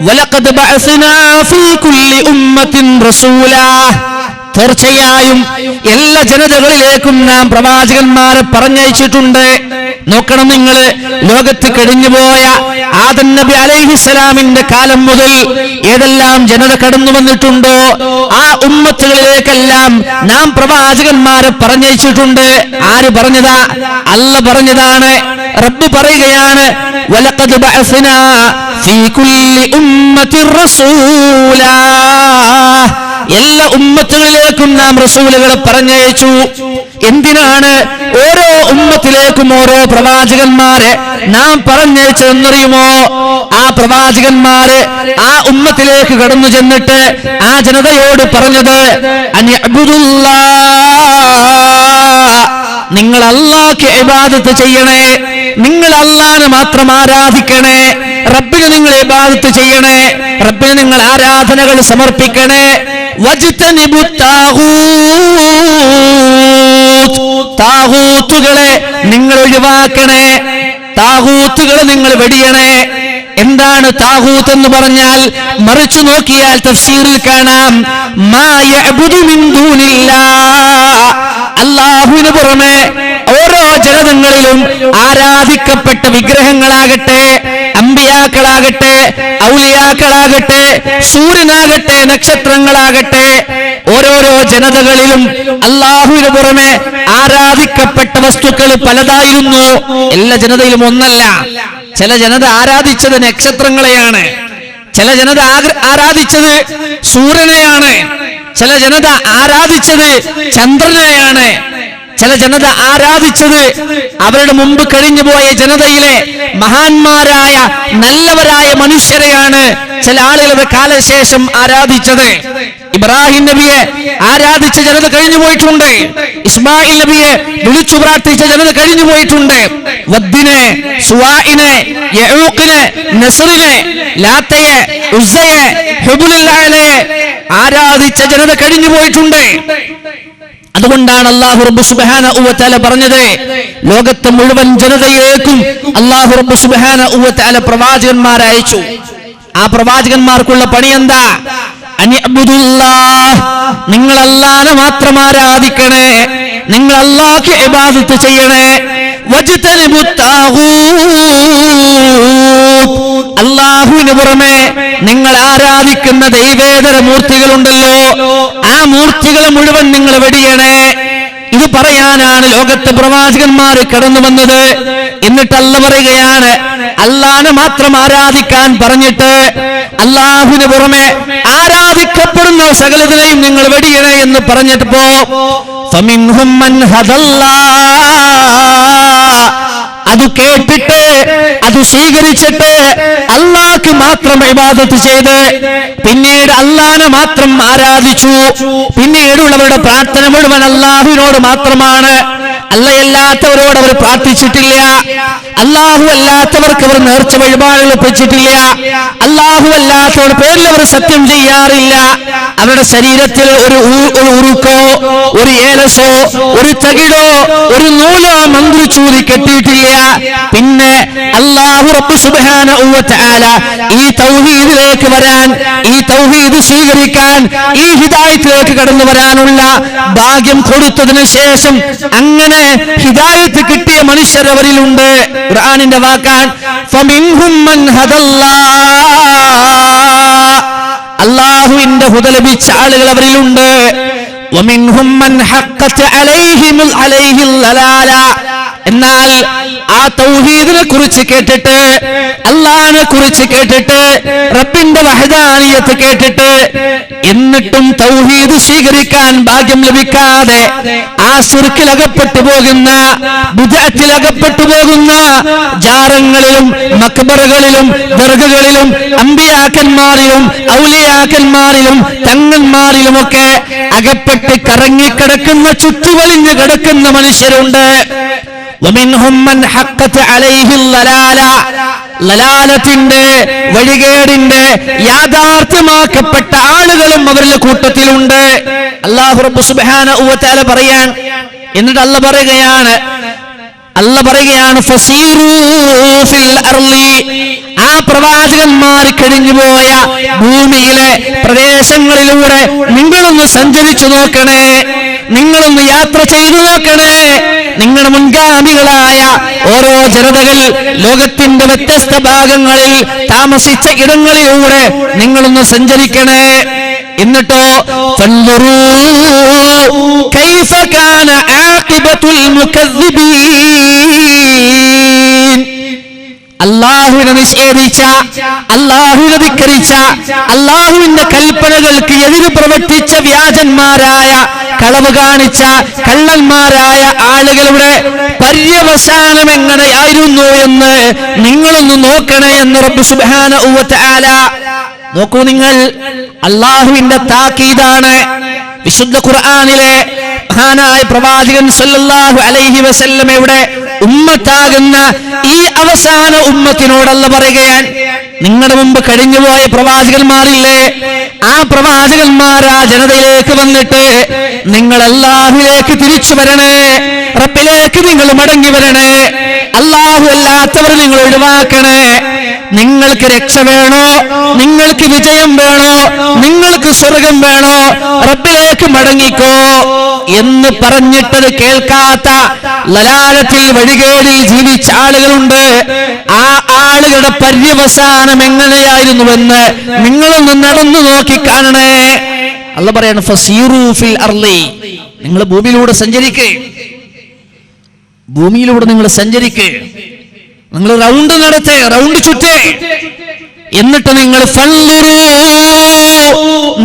വലഖദ് ബഅസ്നാ ഫീ കുല്ലി ഉമ്മത്തിൻ റസൂലാ, തീർച്ചയായും എല്ലാ ജനതകളിലേക്കും നാം പ്രവാചകന്മാരെ പറഞ്ഞയച്ചിട്ടുണ്ട്. നോക്കണം നിങ്ങൾ, ലോകത്ത് കഴിഞ്ഞുപോയ ആദം നബി അലൈഹിസ്സലാമിന്റെ കാലം മുതൽ ഏതെല്ലാം ജനത കടന്നു വന്നിട്ടുണ്ടോ ആ ഉമ്മത്തുകളിലേക്കെല്ലാം നാം പ്രവാചകന്മാരെ പറഞ്ഞയച്ചിട്ടുണ്ട്. ആര് പറഞ്ഞതാ? അല്ലാഹ് പറഞ്ഞതാണ്. റബ്ബ് പറയുകയാണ് വലഖദ് ബഅസ്നാ ഫീ കുല്ലി ഉമ്മത്തിൻ റസൂലാ, എല്ലാ ഉമ്മത്തുകളിലേക്കും നാം റസൂലുകളെ പറഞ്ഞയച്ചു. എന്തിനാണ് ഓരോ ഉമ്മത്തിലേക്കും ഓരോ പ്രവാചകന്മാരെ നാം പറഞ്ഞയച്ചതെന്നറിയുമോ? ആ പ്രവാചകന്മാര് ആ ഉമ്മത്തിലേക്ക് കടന്നു ചെന്നിട്ട് ആ ജനതയോട് പറഞ്ഞത് നിങ്ങൾ അല്ലാഹ്ക്ക് ഇബാദത്ത് ചെയ്യണേ, നിങ്ങൾ അല്ലാഹനെ മാത്രം ആരാധിക്കണേ, റബ്ബിന് നിങ്ങൾ ഇബാദത്ത് ചെയ്യണേ, റബ്ബിന് നിങ്ങൾ ആരാധനകൾ സമർപ്പിക്കണേ. താഗൂത്തുകളെ നിങ്ങൾ ഒഴിവാക്കണേ, താഗൂത്തുകളെ നിങ്ങൾ വെടിയണേ. എന്താണ് താഗൂത്ത് എന്ന് പറഞ്ഞാൽ? മറിച്ചു നോക്കിയാൽ തഫ്സീറിൽ കാണാം മാ യഅ്ബുദു മിൻ ദൂനില്ലാഹ്, അല്ലാഹുവിന് പുറമെ ഓരോ ജനതകളിലും ആരാധിക്കപ്പെട്ട വിഗ്രഹങ്ങളാകട്ടെ, അമ്പിയാക്കളാകട്ടെ, ഔലിയാക്കളാകട്ടെ, സൂര്യനാകട്ടെ, നക്ഷത്രങ്ങളാകട്ടെ, ഓരോരോ ജനതകളിലും അല്ലാഹുവിന് പുറമെ ആരാധിക്കപ്പെട്ട വസ്തുക്കൾ പലതായിരുന്നു. എല്ലാ ജനതയിലും ഒന്നല്ല. ചില ജനത ആരാധിച്ചത് നക്ഷത്രങ്ങളെയാണ്, ചില ജനത ആരാധിച്ചത് സൂര്യനെയാണ്, ചില ജനത ആരാധിച്ചത് ചന്ദ്രനെയാണ്, ചില ജനത ആരാധിച്ചത് അവരുടെ മുമ്പ് കഴിഞ്ഞുപോയ ജനതയിലെ മഹാന്മാരായ നല്ലവരായ മനുഷ്യരെയാണ് ചില ആളുകളുടെ കാലശേഷം ആരാധിച്ചത്. ഇബ്രാഹിം നബിയെ ആരാധിച്ച ജനത കഴിഞ്ഞു പോയിട്ടുണ്ട്. ഇസ്മായിൽ നബിയെ വിളിച്ചു പ്രാർത്ഥിച്ച ജനത കഴിഞ്ഞു പോയിട്ടുണ്ട്. വദ്ദിനെ, സുവാഇനെ, യഊഖിനെ, നസ്റിനെ, ലാത്തയെ, ഉസ്സയെ, ഹുബുലുല്ലാഹയെ ആരാധിച്ച ജനത കഴിഞ്ഞു പോയിട്ടുണ്ട്. അതുകൊണ്ടാണ് അല്ലാഹു റബ്ബ് സുബ്ഹാനഹു വ തആല പറഞ്ഞത് ലോകത്തെ മുഴുവൻ ജനതയിലേക്കും അല്ലാഹു റബ്ബ് സുബ്ഹാനഹു വ തആല പ്രവാചകന്മാരെ അയച്ചു. ആ പ്രവാചകന്മാർക്കുള്ള പണി എന്താ? അനിഅബ്ദുല്ലാഹ്, നിങ്ങൾ അല്ലാഹനെ മാത്രം ആരാധിക്കണേ, നിങ്ങൾ അല്ലാഹ്ക്ക് ഇബാദത്ത് ചെയ്യണേ. വജ്തനിബുത് താഗൂത്ത്, അല്ലാഹുവിന് പുറമെ നിങ്ങൾ ആരാധിക്കുന്ന ദൈവേതര മൂർത്തികളുണ്ടല്ലോ, ആ മൂർത്തികളെ മുഴുവൻ നിങ്ങൾ വെടിയണേ. ഇത് പറയാനാണ് ലോകത്തെ പ്രവാചകന്മാർ കടന്നു വന്നത്. എന്നിട്ട് അല്ലാഹ് പറയുകയാണ് അല്ലാഹനെ മാത്രം ആരാധിക്കാൻ പറഞ്ഞിട്ട് അല്ലാഹുവിന് പുറമെ ആരാധിക്കപ്പെടുന്ന സകലതിനെയും നിങ്ങൾ വെടിയണേ എന്ന് പറഞ്ഞിട്ടപ്പോ ഫമിൻഹും മൻ ഹദല്ലാഹ്, അത് കേട്ടിട്ട് അത് സ്വീകരിച്ചിട്ട് അല്ലാഹ്ക്ക് മാത്രം ഇബാദത്ത് ചെയ്ത് പിന്നീട് അല്ലാഹനെ മാത്രം ആരാധിച്ചു. പിന്നീടുള്ളവരുടെ പ്രാർത്ഥന മുഴുവൻ അല്ലാഹുവിനോട് മാത്രമാണ്. അല്ലാത്തവരോട് അവർ പ്രാർത്ഥിച്ചിട്ടില്ല. അല്ലാഹു അല്ലാത്തവർക്ക് അവർ നേർച്ച വഴിപാടുകൾ വെച്ചിട്ടില്ല. അല്ലാഹു അല്ലാത്തവരുടെ പേരിൽ അവർ സത്യം ചെയ്യാറില്ല. അവരുടെ ശരീരത്തിൽ ഒരു ഉറുക്കോ, ഒരു ഏലസോ, ഒരു തകിടോ, ഒരു നൂലോ മന്ത്രിച്ചൂതി കെട്ടിയിട്ടില്ല. പിന്നെ അല്ലാഹു റബ്ബ് സുബ്ഹാനഹു വ തആല ഈ തൗഹീദിലേക്ക് വരാൻ, ഈ തൗഹീദ് സ്വീകരിക്കാൻ, ഈ ഹിദായത്തിലേക്ക് കടന്നു വരാനുള്ള ഭാഗ്യം കൊടുത്തതിന് ശേഷം അങ്ങനെ ഹിദായത്ത് കിട്ടിയ മനുഷ്യർ അവരിലുണ്ട്. ഖുർആനിന്റെ വാക്കാൻ ഫമിൻഹും മൻ ഹദല്ലാഹ്, അല്ലാഹുവിന്റെ ഹുദ ലഭിച്ച ആളുകൾ അവരിലുണ്ട്. വമിൻഹും മൻ ഹഖ്ഖത് അലൈഹിൽ ലലാല, എന്നാൽ ആ തൗഹീദിനെ കുറിച്ച് കേട്ടിട്ട്, അല്ലാഹുവിനെ കുറിച്ച് കേട്ടിട്ട്, റബ്ബിന്റെ വഹദാനിയത്ത് കേട്ടിട്ട്, എന്നിട്ടും തൗഹീദ് സ്വീകരിക്കാൻ ഭാഗ്യം ലഭിക്കാതെ ആ ശിർക്കിലകപ്പെട്ടു പോകുന്ന, ബിദ്അത്തിലകപ്പെട്ടു പോകുന്ന, ജാറങ്ങളിലും മക്ബറകളിലും ദർഗകളിലും അമ്പിയാക്കന്മാരിലും ഔലിയാക്കന്മാരിലും തങ്ങന്മാരിലുമൊക്കെ അകപ്പെട്ട് കറങ്ങിക്കിടക്കുന്ന, ചുറ്റുവലിഞ്ഞു കിടക്കുന്ന മനുഷ്യരുണ്ട്. ومنهم من حقت عليه الضلاله, ലലാലത്തിന്റെ വഴികേടിന്റെ യാഥാർത്ഥ്യമാക്കപ്പെട്ട ആളുകളും അവരുടെ കൂട്ടത്തിലുണ്ട്. അല്ലാഹു റബ്ബ് സുബ്ഹാനഹു വ തആല പറയാൻ, എന്നിട്ട് അല്ലാഹ് പറയുകയാണ് ഫസീറൂ ഫിൽ അർളി, ആ പ്രവാചകന്മാർ കഴിഞ്ഞുപോയ ഭൂമിയിലെ പ്രദേശങ്ങളിലൂടെ നിങ്ങളൊന്ന് സഞ്ചരിച്ചു നോക്കണേ, നിങ്ങളൊന്ന് യാത്ര ചെയ്തു നോക്കണേ. നിങ്ങളുടെ മുൻഗാമികളായ ഓരോ ജനതകൾ ലോകത്തിന്റെ വ്യത്യസ്ത ഭാഗങ്ങളിൽ താമസിച്ച ഇടങ്ങളിലൂടെ നിങ്ങളൊന്ന് സഞ്ചരിക്കണേ. എന്നിട്ടോ ഫൻദുറൂ കൈഫ കാന ആഖിബത്തുൽ മുകദ്ദിബീൻ, അല്ലാഹുവിനെ നിഷേധിച്ച, അല്ലാഹുവിനെ ധിക്കരിച്ച, അല്ലാഹുവിന്റെ കൽപ്പനകൾക്ക് എതിര് പ്രവർത്തിച്ച വ്യാജന്മാരായ, കളവ് കാണിച്ച കള്ളന്മാരായ ആളുകളുടെ പര്യവസാനം എങ്ങനെയായിരുന്നു എന്ന് നിങ്ങളൊന്ന് നോക്കണേ എന്ന് റബ്ബ് സുബ്ഹാനഹു വ തആല. നോക്കൂ നിങ്ങൾ, അല്ലാഹുവിന്റെ താക്കീതാണ്. വിശുദ്ധ ഖുർആനിലെ മഹാനായ പ്രവാചകൻ സല്ലല്ലാഹു അലൈഹി വസല്ലമയുടെ ഉമ്മത്താകുന്ന ഈ അവസാന ഉമ്മത്തിനോടല്ല പറയുകയാണ്, നിങ്ങളുടെ മുമ്പ് കഴിഞ്ഞുപോയ പ്രവാചകന്മാരില്ലേ, ആ പ്രവാചകന്മാർ ആ ജനതയിലേക്ക് വന്നിട്ട് നിങ്ങൾ അല്ലാഹുവിലേക്ക് തിരിച്ചു വരണേ, റബ്ബിലേക്ക് നിങ്ങൾ മടങ്ങി വരണേ, അല്ലാഹു അല്ലാത്തവർ നിങ്ങൾ ഒഴിവാക്കണേ. നിങ്ങൾക്ക് രക്ഷ വേണോ, നിങ്ങൾക്ക് വിജയം വേണോ, നിങ്ങൾക്ക് സ്വർഗം വേണോ, റബ്ബിലേക്ക് മടങ്ങിക്കോ എന്ന് പറഞ്ഞിട്ടത് കേൾക്കാത്ത, ലലാലത്തിൽ വഴികേടിൽ ജീവിച്ച ആളുകളുണ്ട്. ആ ആളുകളുടെ പര്യവസാനം എങ്ങനെയായിരുന്നുവെന്ന് നിങ്ങളൊന്ന് നടന്നു നോക്കി കാണണേ. അല്ലാഹു പറയാണ് ഫസീറൂ ഫിൽ അർളി, നിങ്ങൾ ഭൂമിയിലൂടെ സഞ്ചരിക്കേ, ഭൂമിയിലൂടെ നിങ്ങൾ സഞ്ചരിക്കേ, നിങ്ങൾ റൗണ്ട് നടത്തേ, റൗണ്ട് ചുറ്റേ. എന്നിട്ട് നിങ്ങൾ ഫൻദുറൂ,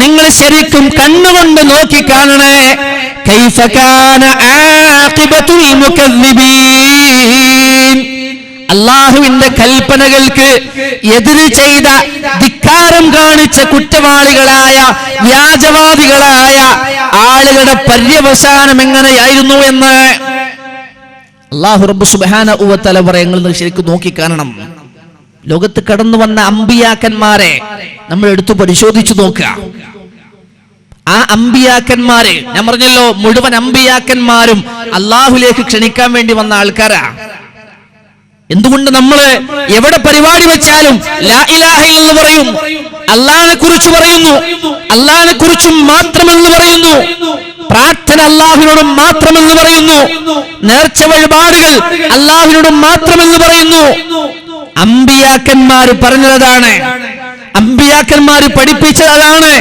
നിങ്ങൾ ശരിക്കും കണ്ണുകൊണ്ട് നോക്കി കാണണേ, കൈഫ കാന ആഖിബത്തുൽ മുകദ്ദിബീൻ, അല്ലാഹുവിന്റെ കൽപ്പനകൾക്ക് എതിര് ചെയ്ത, ധിക്കാരം കാണിച്ച കുറ്റവാളികളായ, വ്യാജവാദികളായ ആളുകളുടെ പര്യവസാനം എങ്ങനെയായിരുന്നു എന്ന് അല്ലാഹു റബ്ബ് സുബ്ഹാനഹു വ തആല പറയുന്നത് ശരിക്കും നോക്കി കാണണം. ലോകത്ത് കടന്നു വന്ന അമ്പിയാക്കന്മാരെ നമ്മൾ എടുത്തു പരിശോധിച്ചു നോക്കുക. ആ അമ്പിയാക്കന്മാരെ, ഞാൻ പറഞ്ഞല്ലോ, മുഴുവൻ അമ്പിയാക്കന്മാരും അല്ലാഹുവിലേക്ക് ക്ഷണിക്കാൻ വേണ്ടി വന്ന ആൾക്കാരാ. എന്തുകൊണ്ട് നമ്മൾ എവിടെ പരിപാടി വെച്ചാലും ലാ ഇലാഹ ഇല്ലല്ലാഹ് പറയും, അല്ലാഹുവിനെ കുറിച്ച് പറയുന്നു, അല്ലാഹുവിനെ കുറിച്ചും മാത്രമെന്ന് പറയുന്നു, പ്രാർത്ഥന അല്ലാഹുവിനോട് മാത്രമെന്ന് പറയുന്നു, നേർച്ച വഴിപാടുകൾ അല്ലാഹുവിനോട് മാത്രമെന്ന് പറയുന്നു. അമ്പിയാക്കന്മാർ പറഞ്ഞതാണ്, അമ്പിയാക്കന്മാർ പഠിപ്പിച്ചതാണ്.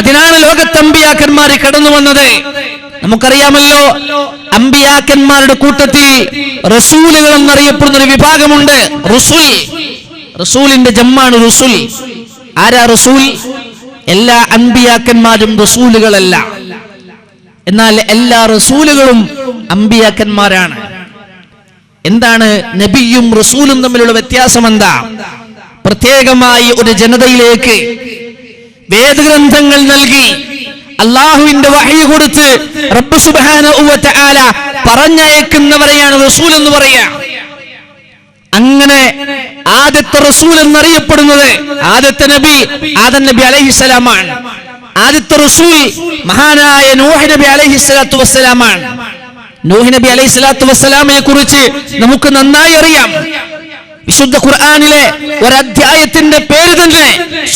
അതിനാണ് ലോകത്ത് അമ്പിയാക്കന്മാർ കടന്നു വന്നത്. നമുക്കറിയാമല്ലോ, അമ്പിയാക്കന്മാരുടെ കൂട്ടത്തിൽ റസൂലുകൾ എന്നറിയപ്പെടുന്ന ഒരു വിഭാഗമുണ്ട്. റസൂലിന്റെ ജമ്മാണ് റസൂൽ. ആരാ റസൂൽ? എല്ലാ അമ്പിയാക്കന്മാരും റസൂലുകളല്ല, എന്നാൽ എല്ലാ റസൂലുകളും അമ്പിയാക്കന്മാരാണ്. എന്താണ് നബിയും റസൂലും തമ്മിലുള്ള വ്യത്യാസം? എന്താ? പ്രത്യേകമായി ഒരു ജനതയിലേക്ക് വേദഗ്രന്ഥങ്ങൾ നൽകി അല്ലാഹുവിന്റെ വഹയി കൊടുത്ത് റബ്ബ് സുബ്ഹാനഹു വ തആല പറഞ്ഞയക്കുന്നവരെയാണ് റസൂൽ എന്ന് പറയാ. അങ്ങനെ ആദ്യത്തെ റസൂൽ എന്നറിയപ്പെടുന്നത് ആദ്യത്തെ നബി ആദം നബി അലൈഹിസ്സലാമാണ്. ആദ്യത്തെ റസൂൽ മഹാനായ നൂഹ് നബി അലൈഹിസ്സലാത്തു വസ്സലാമാണ്. നൂഹ് നബി അലൈഹിസ്സലാത്തു വസ്സലാമയെ കുറിച്ച് നമുക്ക് നന്നായി അറിയാം. വിശുദ്ധ ഖുർആനിലെ ഒരു അധ്യായത്തിന്റെ പേര് തന്നെ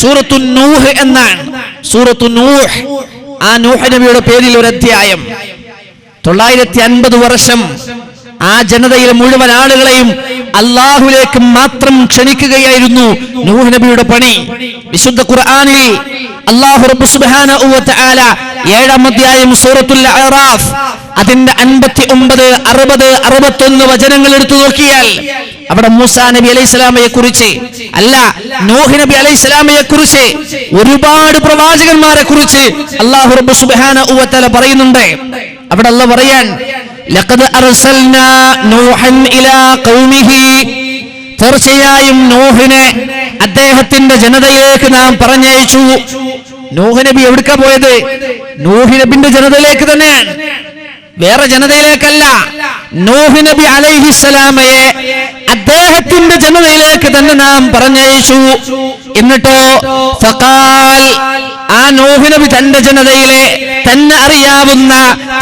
സൂറത്തു നൂഹ് എന്നാണ്. സൂറത്തു നൂഹ്, ആ നൂഹ് നബിയുടെ പേരിൽ ഒരു അധ്യായം. 950 വർഷം ആ ജനതയിലെ മുഴുവൻ ആളുകളെയും അല്ലാഹുവിലേക്ക് മാത്രം ക്ഷണിക്കുകയായിരുന്നു നൂഹ് നബിയുടെ പണി. വിശുദ്ധ ഖുർആനിൽ അല്ലാഹു റബ്ബ് സുബ്ഹാനഹു വ തആല 7-ാം അധ്യായം സൂറത്തുൽ അഅറാഫ് അതിന്റെ 59, 60, 61 വചനങ്ങൾ എടുത്തു നോക്കിയാൽ അവിടെ മൂസാ നബി അലൈഹിസ്സലാമയെ കുറിച്ച് അല്ല, നൂഹ് നബി അലൈഹിസ്സലാമയെ കുറിച്ച്, ഒരുപാട് പ്രവാചകന്മാരെ കുറിച്ച് അല്ലാഹു റബ്ബ് സുബ്ഹാനഹു വ തആല പറയുന്നുണ്ട്. അവിടെ അല്ലാഹു പറയാൻ, ലഖദ് അർസൽനാ നൂഹൻ ഇലാ ഖൗമിഹി, തീർച്ചയായും നൂഹിനെ അദ്ദേഹത്തിന്റെ ജനതയിലേക്ക് നാം പറഞ്ഞയച്ചു. നൂഹ് നബി എവിടേക്കാ പോയത്? നൂഹ് നബിന്റെ ജനതയിലേക്ക് തന്നെയാണ്, വേറെ ജനതയിലേക്കല്ല. നൂഹ് നബി അലൈഹിസ്സലാമയെ അദ്ദേഹത്തിന്റെ ജനതയിലേക്ക് തന്നെ നാം പറഞ്ഞയച്ചു. എന്നിട്ടോ ഫഖാൽ, ആ നൂഹ് നബി തന്റെ ജനതയിലെ തന്നെ അറിയാവുന്ന,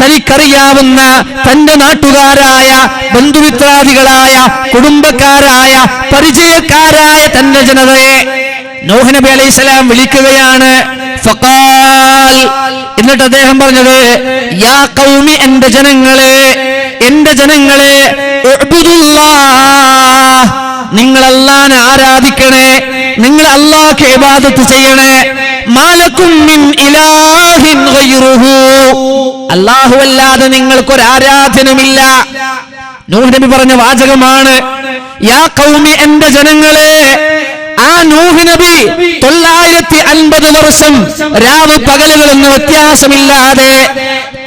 തനിക്കറിയാവുന്ന തന്റെ നാട്ടുകാരായ, ബന്ധുമിത്രാദികളായ, കുടുംബക്കാരായ, പരിചയക്കാരായ തന്റെ ജനതയെ നൂഹ് നബി അലൈഹിസ്സലാം വിളിക്കുകയാണ്. ഫഖാൽ, എന്നിട്ട് അദ്ദേഹം പറഞ്ഞത്, യാ ഖൗമി, എന്റെ ജനങ്ങളെ, എന്റെ ജനങ്ങളെ, ഉഅ്ബുദുല്ലാഹ്, നിങ്ങൾ അല്ലാഹനെ ആരാധിക്കണേ, നിങ്ങൾ അല്ലാഹ്ക്ക് ഇബാദത്ത് ചെയ്യണേ. മാലക്കും മിൻ ഇലാഹിൻ ഗൈറുഹു, അല്ലാഹു അല്ലാതെ നിങ്ങൾക്കൊരു ആരാധനമില്ല. നൂഹ് നബി പറഞ്ഞ വാചകമാണ് യാ ഖൗമി, എന്റെ ജനങ്ങളെ. ആ നൂഹ് നബി 950 വർഷം രാവ് പകലുകളൊന്നും വ്യത്യാസമില്ലാതെ,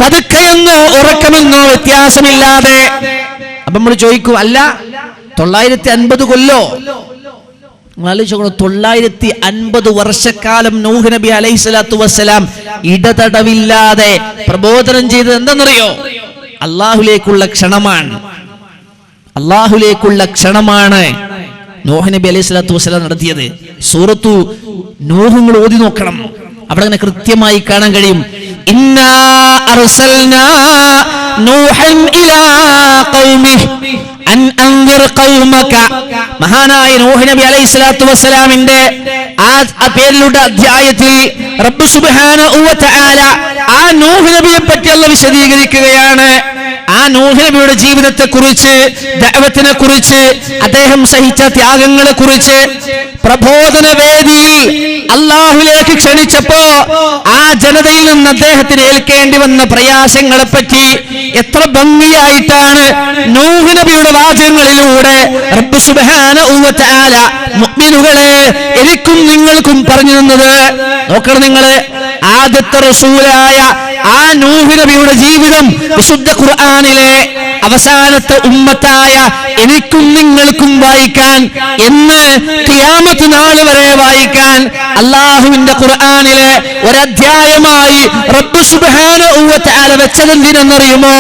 പതുക്കെയെന്നോ ഉറക്കമെന്നോ വ്യത്യാസമില്ലാതെ. അപ്പൊ നമ്മൾ ചോദിക്കൂ, അല്ല 950 കൊല്ലോ? 950 വർഷക്കാലം നൂഹ് നബി അലൈഹിസ്സലാത്തു വസ്സലാം ഇടതടവില്ലാതെ പ്രബോധനം ചെയ്തത് എന്തെന്നറിയോ? അല്ലാഹുവിലേക്കുള്ള ക്ഷണമാണ്. അല്ലാഹുവിലേക്കുള്ള ക്ഷണമാണ് നൂഹ് നബി അലൈഹിസ്സലാത്തു വസ്സലാം നടത്തിയത്. സൂറത്തു നൂഹ് ഓതി നോക്കണം, അവിടെ അങ്ങനെ കൃത്യമായി കാണാൻ കഴിയും. ഇന്നാ അർസൽനാ നൂഹൻ ഇലാ ഖൗമിഹി അൻ അൻദിർ ഖൗമക. മഹാനായ നൂഹ് നബി അലൈഹിസ്സലാത്തു വസ്സലാമിന്റെ ആ പേരിലുള്ള അധ്യായത്തിൽ റബ്ബ് സുബ്ഹാനഹു വ തആല ആ നൂഹ് നബിയെ പറ്റി അല്ലാഹു വിശദീകരിക്കുകയാണ്. ആ നൂഹ് നബിയുടെ ജീവിതത്തെ കുറിച്ച്, ദഅവത്തിനെ കുറിച്ച്, അദ്ദേഹം സഹിച്ച ത്യാഗങ്ങളെ കുറിച്ച്, പ്രബോധന വേദിയിൽ അല്ലാഹുവിലേക്ക് ക്ഷണിച്ചപ്പോ ആ ജനതയിൽ നിന്ന് അദ്ദേഹത്തിന് ഏൽക്കേണ്ടി വന്ന പ്രയാസങ്ങളെ പറ്റി എത്ര ഭംഗിയായിട്ടാണ് നൂഹ് നബിയുടെ വാചകങ്ങളിലൂടെ റബ്ബ് സുബ്ഹാനഹു വ തആല മുഅ്മിനുകളെ എനിക്കും നിങ്ങൾക്കും പറഞ്ഞു തന്നത്. നോക്കണം നിങ്ങള്, ആദ്യത്തെ റസൂലായ ആ നൂഹ് നബിയുടെ ജീവിതം വിശുദ്ധ ഖുർആനിലെ അവസാനത്തെ ഉമ്മത്തായ എനിക്കും നിങ്ങൾക്കും വായിക്കാൻ, എന്ന് ഖിയാമത്ത് നാൾ വരെ വായിക്കാൻ അല്ലാഹുവിന്റെ ഖുർആനിലെ ഒരധ്യായമായി റബ്ബ് സുബ്ഹാനഹു വ തആല വെച്ചതെന്തിനെന്നറിയുമോ?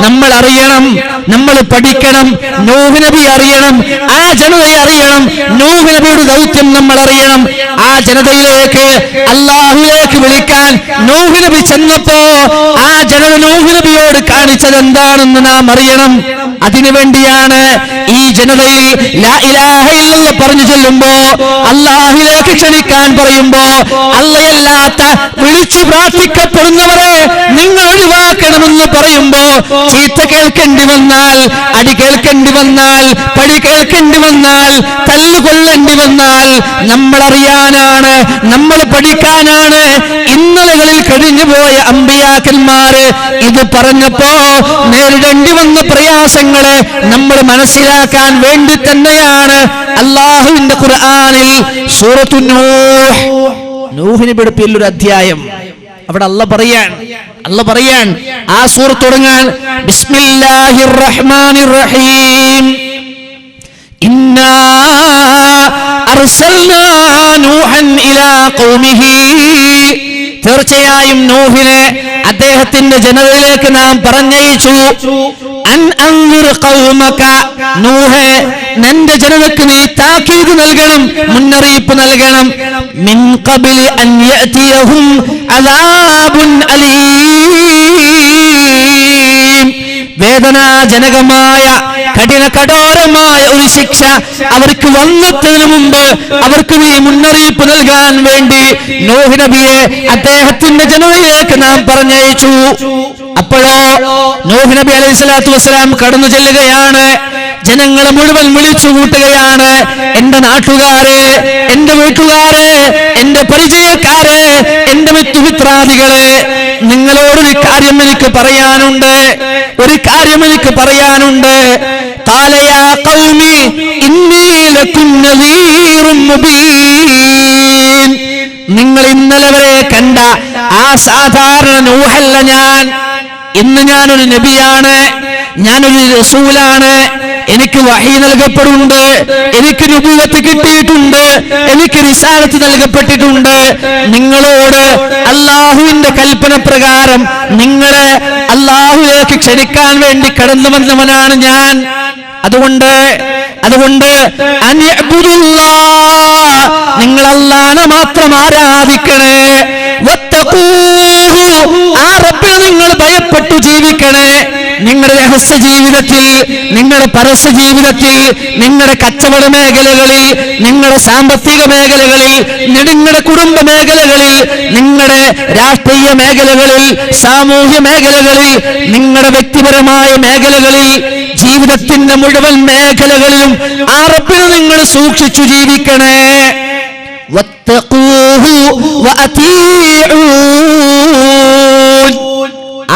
നമ്മൾ അറിയണം, നമ്മൾ പഠിക്കണം, നൂഹ് നബി അറിയണം, ആ ജനതയെ അറിയണം, നൂഹ് നബിയുടെ ദൗത്യം നമ്മൾ അറിയണം. ആ ജനതയിലേക്ക്, അല്ലാഹുവിലേക്ക് വിളിക്കാൻ നൂഹ് നബി ചെന്നപ്പോ ആ ജനത നൂഹ് നബിയോട് കാണിച്ചത് എന്താണെന്ന് നാം അറിയണം. അതിനുവേണ്ടിയാണ് ഈ ജനതയിൽ ലാ ഇലാഹ ഇല്ലല്ലാഹ് പറഞ്ഞു ചൊല്ലുമ്പോ, അല്ലാഹുവിലേക്ക് ക്ഷണിക്കാൻ പറയുമ്പോ, അല്ലാഹയല്ലാത്ത വിളിച്ചു പ്രാർത്ഥിക്കപ്പെടുന്നവരെ നിങ്ങൾ ഒഴിവാക്കണമെന്ന് പറയുമ്പോ, ചീത്ത കേൾക്കേണ്ടി വന്നാൽ, അടി കേൾക്കേണ്ടി വന്നാൽ, പടി കേൾക്കേണ്ടി വന്നാൽ, തല്ലുകൊള്ളേണ്ടി വന്നാൽ നമ്മൾ അറിയാനാണ്, നമ്മൾ പഠിക്കാനാണ്. ഇന്നലകളിൽ കഴിഞ്ഞുപോയ അമ്പിയാക്കന്മാര് ഇത് പറഞ്ഞപ്പോ നേരിടേണ്ടി വന്ന പ്രയാസങ്ങളെ നമ്മൾ മനസ്സിലാക്കാൻ വേണ്ടി തന്നെയാണ് അല്ലാഹുവിന്റെ ഖുർആനിൽ സൂറത്തു നൂഹ് നബിയുടെ പേരിൽ ഒരു അധ്യായം. അവിടെ അല്ലാഹ് പറയാൻ ആ സൂറത്ത് തുടങ്ങാൻ ബിസ്മില്ലാഹിർ റഹ്മാനിർ റഹീം. ഇന്നാ അർസൽനാ നൂഹൻ ഇലാ ഖൗമിഹി, തീർച്ചയായും നൂഹിനെ അദ്ദേഹത്തിന്റെ ജനതയിലേക്ക് നാം പറഞ്ഞയച്ചു. അൻ അൻദിർ ഖൗമക, നൂഹേ നിന്റെ ജനതയ്ക്ക് നീ താക്കീത് നൽകണം, മുന്നറിയിപ്പ് നൽകണം. മിൻ ഖബ്ലി അൻ യഅതിയഹും അദാബുൻ അലീം, വേദനാജനകമായ കഠോരമായ ഒരു ശിക്ഷ അവർക്ക് വന്നെത്തുന്നതിന് മുമ്പ് അവർക്ക് നീ മുന്നറിയിപ്പ് നൽകാൻ വേണ്ടി നൂഹ് നബിയെ അദ്ദേഹത്തിന്റെ ജനതയിലേക്ക് നാം പറഞ്ഞയച്ചു. അപ്പോഴോ നൂഹ് നബി അലൈഹിസ്സലാത്തു വസ്സലാം കടന്നു ചെല്ലുകയാണ്. ജനങ്ങളെ മുഴുവൻ വിളിച്ചു കൂട്ടുകയാണ്. എന്റെ നാട്ടുകാരെ, എന്റെ വീട്ടുകാരെ, എന്റെ പരിചയക്കാരെ, എന്റെ മിത്രാദികളെ, നിങ്ങളോടൊരു കാര്യം എനിക്ക് പറയാനുണ്ട്, ഒരു കാര്യം എനിക്ക് പറയാനുണ്ട്. ഖാല യാ ഖൗമി ഇന്നി ലകും നദീറും മുബീൻ. നിങ്ങൾ ഇന്നലെ വരെ കണ്ട ആ സാധാരണ നൂഹല്ല ഞാൻ. ഇന്ന് ഞാനൊരു നബിയാണ്, ഞാനൊരു റസൂലാണ്. എനിക്ക് വഹി നൽകപ്പെടുന്നുണ്ട്, എനിക്ക് നുബുവത്ത് കിട്ടിയിട്ടുണ്ട്, എനിക്ക് റിസാലത്ത് നൽകപ്പെട്ടിട്ടുണ്ട്. നിങ്ങളോട് അല്ലാഹുവിന്റെ കൽപ്പന പ്രകാരം നിങ്ങളെ അല്ലാഹുവിലേക്ക് ക്ഷണിക്കാൻ വേണ്ടി കടന്നു വന്നവനാണ് ഞാൻ. അതുകൊണ്ട് നിങ്ങൾ അല്ലാഹനെ മാത്രം ആരാധിക്കണേ. ആ റബ്ബിനെ നിങ്ങൾ ഭയപ്പെട്ടു ജീവിക്കണേ. നിങ്ങളുടെ രഹസ്യ ജീവിതത്തിൽ, നിങ്ങളുടെ പരസ്യ ജീവിതത്തിൽ, നിങ്ങളുടെ കച്ചവട മേഖലകളിൽ, നിങ്ങളുടെ സാമ്പത്തിക മേഖലകളിൽ, നിങ്ങളുടെ കുടുംബ മേഖലകളിൽ, നിങ്ങളുടെ രാഷ്ട്രീയ മേഖലകളിൽ, സാമൂഹ്യ മേഖലകളിൽ, നിങ്ങളുടെ വ്യക്തിപരമായ മേഖലകളിൽ, ജീവിതത്തിന്റെ മുഴുവൻ മേഖലകളിലും ആ റബ്ബിനെ നിങ്ങൾ സൂക്ഷിച്ചു ജീവിക്കണേ.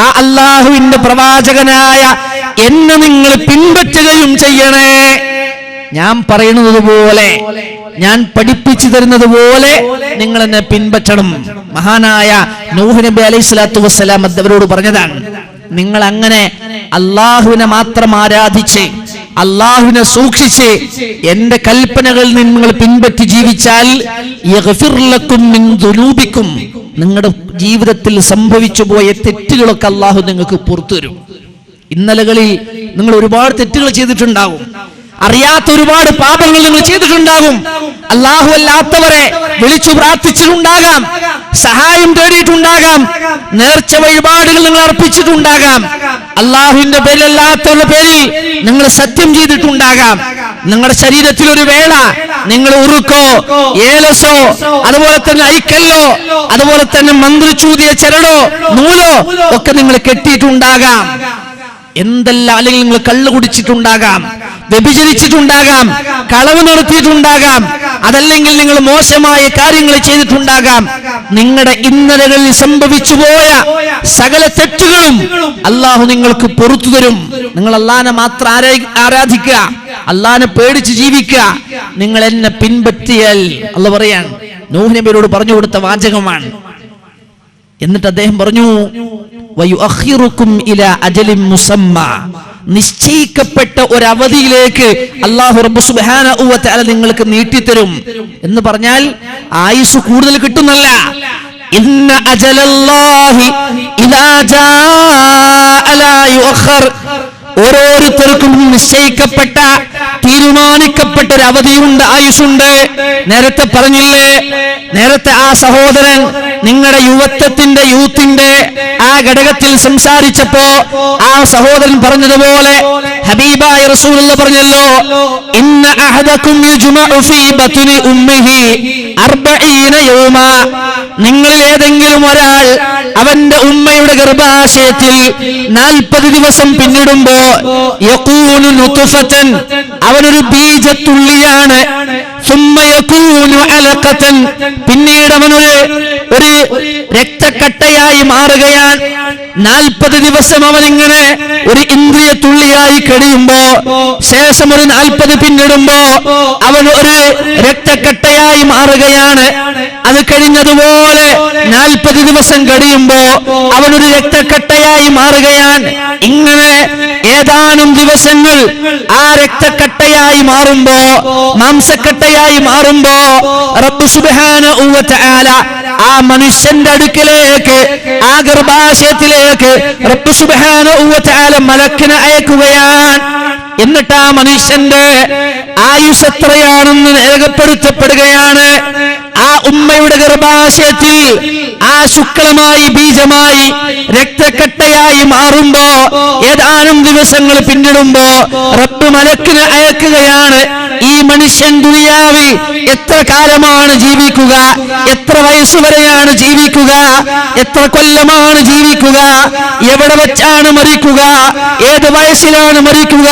ആ അല്ലാഹുവിന്റെ പ്രവാചകനായ എന്നെ നിങ്ങൾ പിൻപറ്റുകയും ചെയ്യണേ. ഞാൻ പറയുന്നത് പോലെ, ഞാൻ പഠിപ്പിച്ചു തരുന്നത് പോലെ നിങ്ങൾ എന്നെ പിൻപറ്റണം. മഹാനായ നൂഹ് നബി അലൈഹിസ്സലാത്തു വസ്സലാം അവരോട് പറഞ്ഞതാണ്, നിങ്ങൾ അങ്ങനെ അല്ലാഹുവിനെ മാത്രം ആരാധിച്ച് അല്ലാഹുവിനെ സൂക്ഷിച്ച് എന്റെ കൽപ്പനകളിൽ നിങ്ങൾ പിൻപറ്റി ജീവിച്ചാൽ യഗ്ഫിർ ലക്കും മിൻ ദുനൂബിക്കും, നിങ്ങളുടെ ജീവിതത്തിൽ സംഭവിച്ചു പോയ തെറ്റുകളൊക്കെ അല്ലാഹു നിങ്ങൾക്ക് പുറത്തു തരും. ഇന്നലകളിൽ നിങ്ങൾ ഒരുപാട് തെറ്റുകൾ ചെയ്തിട്ടുണ്ടാകും, അറിയാത്ത ഒരുപാട് പാപങ്ങൾ നിങ്ങൾ ചെയ്തിട്ടുണ്ടാകും. അല്ലാഹു അല്ലാത്തവരെ വിളിച്ചു പ്രാർത്ഥിച്ചിട്ടുണ്ടാകാം, സഹായം തേടിയിട്ടുണ്ടാകാം, നേർച്ച വഴിപാടുകൾ നിങ്ങൾ അർപ്പിച്ചിട്ടുണ്ടാകാം, അല്ലാഹുവിന്റെ പേരിലല്ലാത്തവരുടെ പേരിൽ നിങ്ങൾ സത്യം ചെയ്തിട്ടുണ്ടാകാം. നിങ്ങളുടെ ശരീരത്തിൽ ഒരു വേള നിങ്ങൾ ഉറുക്കോ ഏലസോ അതുപോലെ തന്നെ ഐക്കല്ലോ അതുപോലെ തന്നെ മന്ത്രിച്ചൂതിയ ചരടോ നൂലോ ഒക്കെ നിങ്ങൾ കെട്ടിയിട്ടുണ്ടാകാം. എന്തെല്ലാം, അല്ലെങ്കിൽ നിങ്ങൾ കള്ളു കുടിച്ചിട്ടുണ്ടാകാം, വ്യഭിചരിച്ചിട്ടുണ്ടാകാം, കളവ് നടത്തിയിട്ടുണ്ടാകാം, അതല്ലെങ്കിൽ നിങ്ങൾ മോശമായ കാര്യങ്ങൾ ചെയ്തിട്ടുണ്ടാകാം. നിങ്ങളുടെ ഇന്നലകളിൽ സംഭവിച്ചു പോയ സകല തെറ്റുകളും അല്ലാഹു നിങ്ങൾക്ക് പുറത്തു തരും. നിങ്ങൾ അല്ലാഹനെ മാത്രം ആരാധിക്കുക, അല്ലാഹനെ പേടിച്ച് ജീവിക്കുക. നിങ്ങൾ എന്നെ പിൻപറ്റിയാൽ, അല്ലാഹു പറയാൻ നൂഹ് നബിയോട് പറഞ്ഞു കൊടുത്ത വാചകമാണ്. എന്നിട്ട് അദ്ദേഹം പറഞ്ഞു, വയുഅഖിറുക്കും ഇലാ അജലിൻ മുസമ്മ, നിശ്ചയിക്കപ്പെട്ട ഒരു അവധിയിലേക്ക് അല്ലാഹു റബ്ബ് സുബ്ഹാനഹു വ തആല നിങ്ങൾക്ക് നീട്ടിത്തരും. എന്ന് പറഞ്ഞാൽ ആയുസ് കൂടുതൽ കിട്ടുന്നല്ല. ഇന്ന അജലല്ലാഹി ഇദാ ജാഅ ലാ യുഅഖർ, ഓരോരുത്തർക്കും നിശ്ചയിക്കപ്പെട്ട തീരുമാനിക്കപ്പെട്ട ഒരു അവധിയുണ്ട്, ആയുസുണ്ട്. നേരത്തെ പറഞ്ഞില്ലേ, നേരത്തെ ആ സഹോദരൻ നിങ്ങളുടെ യുവത്വത്തിന്റെ യൂത്തിന്റെ ആ ഘടകത്തിൽ സംസാരിച്ചപ്പോ ആ സഹോദരൻ പറഞ്ഞതുപോലെ ഹബീബായ റസൂലുള്ളാഹി പറഞ്ഞല്ലോ, ഇന്ന അഹദകും യുജ്മഉ ഫീ ബത്നി ഉമ്മിഹി 40 യൗമ, നിങ്ങളിൽ ഏതെങ്കിലും ഒരാൾ അവന്റെ ഉമ്മയുടെ ഗർഭാശയത്തിൽ 40 ദിവസം പിന്നിടുമ്പോ യഖൂനു നുത്ഫതൻ, അവനൊരു ബീജത്തുള്ളിയാണ്, സുമ്മ യകൂനു അലഖതൻ, പിന്നീട് അവനൊരു രക്തക്കട്ടയായി മാറുകയാണ്. 40 ദിവസം അവനിങ്ങനെ ഒരു ഇന്ദ്രിയ തുള്ളിയായി കഴിയുമ്പോ ശേഷം ഒരു 40 പിന്നിടുമ്പോ അവൻ ഒരു രക്തക്കട്ടയായി മാറുകയാണ്. അത് കഴിഞ്ഞതുപോലെ 40 ദിവസം കഴിയുമ്പോ അവനൊരു രക്തക്കട്ടയായി മാറുകയാണ്. ഇങ്ങനെ ഏതാനും ദിവസങ്ങൾ ആ രക്തക്കട്ടയായി മാറുമ്പോ, മാംസക്കട്ടയായി മാറുമ്പോ റബ്ബ് സുബ്ഹാനഹു വ തആല ആ മനുഷ്യന്റെ അടുക്കലേക്ക്, ആ ഗർഭാശയത്തിലേക്ക് റബ്ബ് സുബ്ഹാനഹു വ തആല മലക്കിനെ അയക്കുകയാണ്. എന്നിട്ട് ആ മനുഷ്യന്റെ ആയുസ് എത്രയാണെന്ന് രേഖപ്പെടുത്തപ്പെടുകയാണ്. ആ ഉമ്മയുടെ ഗർഭാശയത്തിൽ ആ ശുക്ലമായി ബീജമായി രക്തക്കട്ടയായി മാറുമ്പോ ഏതാനും ദിവസങ്ങൾ പിന്നിടുമ്പോ റബ്ബ് മലക്കിനെ അയക്കുകയാണ്. ഈ മനുഷ്യൻ ദുനിയാവിൽ എത്ര കാലമാണ് ജീവിക്കുക, എത്ര വയസ്സ് വയസ്സ് വരെയാണ് ജീവിക്കുക, എത്ര കൊല്ലമാണ് ജീവിക്കുക, എവിടെ വെച്ചാണ് മരിക്കുക, ഏത് വയസ്സിലാണ് മരിക്കുക,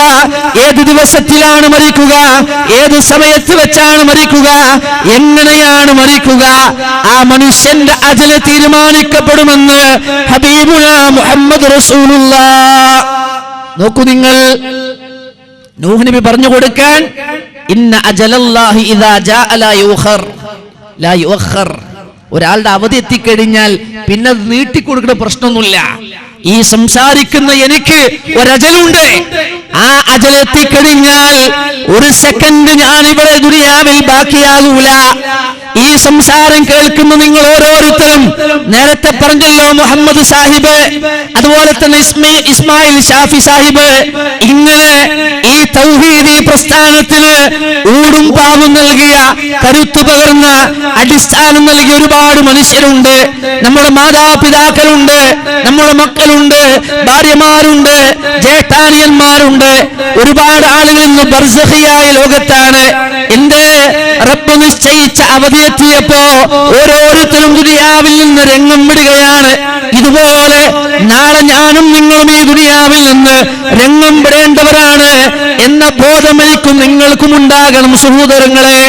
ഏത് ദിവസത്തിലാണ് മരിക്കുക, ഏത് സമയത്ത് വെച്ചാണ് മരിക്കുക, എങ്ങനെയാണ് മരിക്കുക, ആ മനുഷ്യന്റെ അജല് തീരുമാനിക്കപ്പെടുമെന്ന് ഹബീബുനാ മുഹമ്മദ് റസൂലുള്ളാഹ്. നോക്കൂ നിങ്ങൾ, നൂഹ് നബി പറഞ്ഞു കൊടുക്കാൻ, ഇന്ന അജലല്ലാഹി ഇദാ ജാഅ ലാ യുഖർ. ഒരാളുടെ അവധി എത്തിക്കഴിഞ്ഞാൽ പിന്നെ നീട്ടിക്കൊടുക്കുന്ന പ്രശ്നമൊന്നുമില്ല. ഈ സംസാരിക്കുന്ന എനിക്ക് ഒരജലുണ്ട്. ആ അജൽ എത്തിക്കഴിഞ്ഞാൽ ഒരു സെക്കൻഡ് ഞാനിവിടെ ദുനിയാവിൽ ബാക്കിയാകൂല. ഈ സംസാരം കേൾക്കുന്ന നിങ്ങൾ ഓരോരുത്തരും, നേരത്തെ പറഞ്ഞല്ലോ മുഹമ്മദ് സാഹിബ്, അതുപോലെ തന്നെ ഇസ്മായിൽ ഷാഫി സാഹിബ്, ഇങ്ങനെ ഈ തൗഹീദി പ്രസ്ഥാനത്തിന് ഊടും പാവും നൽകിയ, കരുത്തു പകർന്ന, അടിസ്ഥാനം നൽകിയ ഒരുപാട് മനുഷ്യരുണ്ട്. നമ്മുടെ മാതാപിതാക്കളുണ്ട്, നമ്മുടെ മക്കളുണ്ട്, ഭാര്യമാരുണ്ട്, ജ്യേഷ്ഠാനിയന്മാരുണ്ട്. ഒരുപാട് ആളുകൾ ഇന്ന് ബർസഖിയായ ലോകത്താണ്. എന്റെ റബ്ബ് നിശ്ചയിച്ച അവധി എത്തിയപ്പോ ഓരോരുത്തരും ദുനിയാവിൽ നിന്ന് രംഗം വിടുകയാണ്. ഇതുപോലെ നാളെ ഞാനും നിങ്ങളും ഈ ദുനിയാവിൽ നിന്ന് രംഗം വിടേണ്ടവരാണ് എന്ന ബോധം എനിക്കും നിങ്ങൾക്കും ഉണ്ടാകണം സഹോദരങ്ങളെ.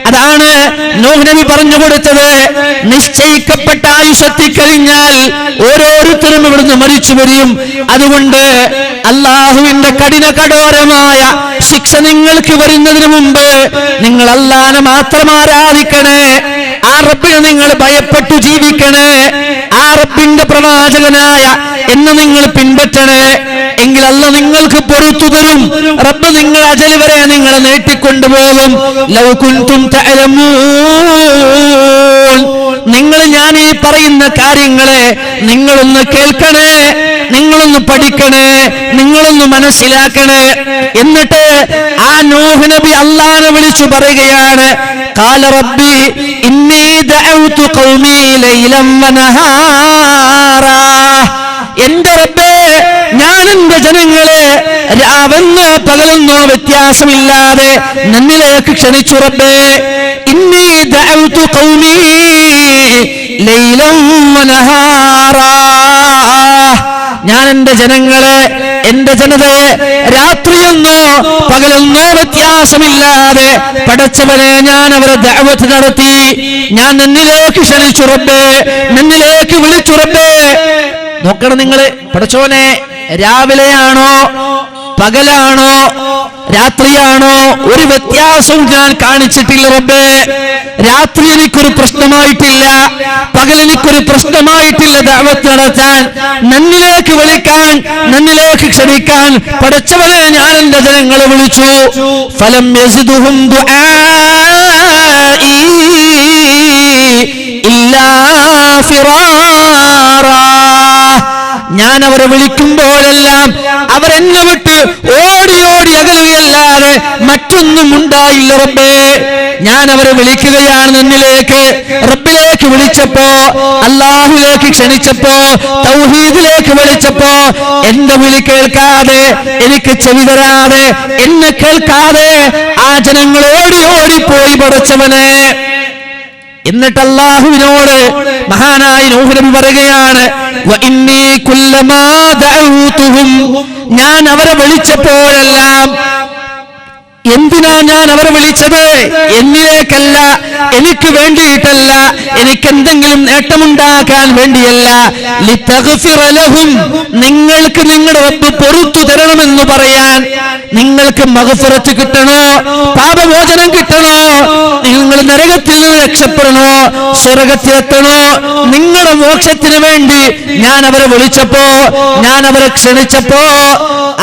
അതാണ് നൂഹ് നബി പറഞ്ഞു കൊടുത്തത്. നിശ്ചയിക്കപ്പെട്ട ആയുഷെത്തിക്കഴിഞ്ഞാൽ ഓരോരുത്തരും ഇവിടുന്ന് മരിച്ചു വരും. അതുകൊണ്ട് അള്ളാഹുവിന്റെ കഠോരമായ ശിക്ഷ നിങ്ങൾക്ക് വരുന്നതിന് മുമ്പ് നിങ്ങൾ അല്ലാഹനെ മാത്രം ആരാധിക്കണേ. ആ റബ്ബിനെ നിങ്ങൾ ഭയപ്പെട്ടു ജീവിക്കണേ. ആ റബ്ബിന്റെ പ്രവാചകനായ എന്നെ നിങ്ങൾ പിൻപറ്റണേ. എങ്കിൽ അല്ലാഹ് നിങ്ങൾക്ക് പൊറുത്തു തരും. റബ്ബ് നിങ്ങൾ അജൽ വരെ നിങ്ങളെ നീട്ടിക്കൊണ്ടുപോകും. ലൗ കുൻതും തഅലമൂൻ. നിങ്ങൾ ഞാൻ ഈ പറയുന്ന കാര്യങ്ങളെ നിങ്ങളൊന്ന് കേൾക്കണേ, നിങ്ങളൊന്ന് പഠിക്കണേ, നിങ്ങളൊന്ന് മനസ്സിലാക്കണേ. എന്നിട്ട് ആ നൂഹ് നബി അല്ലാഹനെ വിളിച്ചു പറയുകയാണ്, ഖാല റബ്ബി ഇന്നി ദഅഉതു ഖൗമി ലൈലൻ വനഹാറാ. എന്റെ റബ്ബേ, ഞാൻ എന്റെ ജനങ്ങളെ രാവെന്നോ പകലെന്നോ വ്യത്യാസമില്ലാതെ നിന്നിലേക്ക് ക്ഷണിച്ചു. റബ്ബേ, ഇന്നി ദഅഉതു ഖൗമി ലൈലൻ വനഹാറാ. ഞാൻ എന്റെ ജനങ്ങളെ, എന്റെ ജനതയെ രാത്രിയെന്നോ പകലെന്നോ വ്യത്യാസമില്ലാതെ പടച്ചവനെ ഞാൻ അവരെ ദഅവത്ത് നടത്തി. ഞാൻ നിന്നിലേക്ക് ക്ഷണിച്ചു റബ്ബേ, നിന്നിലേക്ക് വിളിച്ചു റബ്ബേ. നോക്കണം നിങ്ങള്, പടച്ചോനെ രാവിലെയാണോ പകലാണോ രാത്രിയാണോ ഒരു വ്യത്യാസവും ഞാൻ കാണിച്ചിട്ടില്ല റബ്ബേ. രാത്രി എനിക്കൊരു പ്രശ്നമായിട്ടില്ല, പകൽ എനിക്കൊരു പ്രശ്നമായിട്ടില്ല ദഅവത്ത് നടത്താൻ, നന്നിലേക്ക് വിളിക്കാൻ, നന്നിലേക്ക് ക്ഷണിക്കാൻ പടച്ചവനെ ഞാൻ എന്റെ ജനങ്ങളെ വിളിച്ചു. ഫലം യസിദുഹും ദുആഇ ഇല്ലാ ഫിറാറാ. ഞാൻ അവരെ വിളിക്കുമ്പോഴെല്ലാം അവരെന്നെ വിട്ട് ഓടി ഓടി അകലുകയല്ലാതെ മറ്റൊന്നും ഉണ്ടായില്ല റബ്ബേ. ഞാൻ അവരെ വിളിക്കുകയാണ് നിന്നിലേക്ക്, റബ്ബിലേക്ക് വിളിച്ചപ്പോ, അല്ലാഹുവിലേക്ക് ക്ഷണിച്ചപ്പോ, തൗഹീദിലേക്ക് വിളിച്ചപ്പോ എന്റെ വിളി കേൾക്കാതെ, എനിക്ക് ചെവി തരാതെ, എന്നെ കേൾക്കാതെ ആ ജനങ്ങൾ ഓടി ഓടിപ്പോയി പടച്ചവനെ. എന്നിട്ട് അല്ലാഹുവിനോട് മഹാനായ നൂഹ് നബി പറയുകയാണ്, വഇന്നി കുല്ലമാ ദഅഉതുഹും. ഞാൻ അവരെ വിളിച്ചപ്പോഴെല്ലാം, എന്തിനാ ഞാൻ അവരെ വിളിച്ചത്? എന്നിലേക്കല്ല, എനിക്ക് വേണ്ടിയിട്ടല്ല, എനിക്ക് എന്തെങ്കിലും നേട്ടമുണ്ടാക്കാൻ വേണ്ടിയല്ല. ലിതഗ്ഫിറ ലഹും. നിങ്ങൾക്ക് നിങ്ങളുടെ റബ്ബ് പൊറുത്തു തരണമെന്ന് പറയാൻ. നിങ്ങൾക്ക് മഗ്ഫിറത്ത് കിട്ടണോ, പാപമോചനം കിട്ടണോ, നിങ്ങൾ നരകത്തിൽ നിന്ന് രക്ഷപ്പെടണോ, സ്വർഗത്തിലെത്തണോ, നിങ്ങളുടെ മോക്ഷത്തിന് വേണ്ടി ഞാൻ അവരെ വിളിച്ചപ്പോ, ഞാൻ അവരെ ക്ഷണിച്ചപ്പോ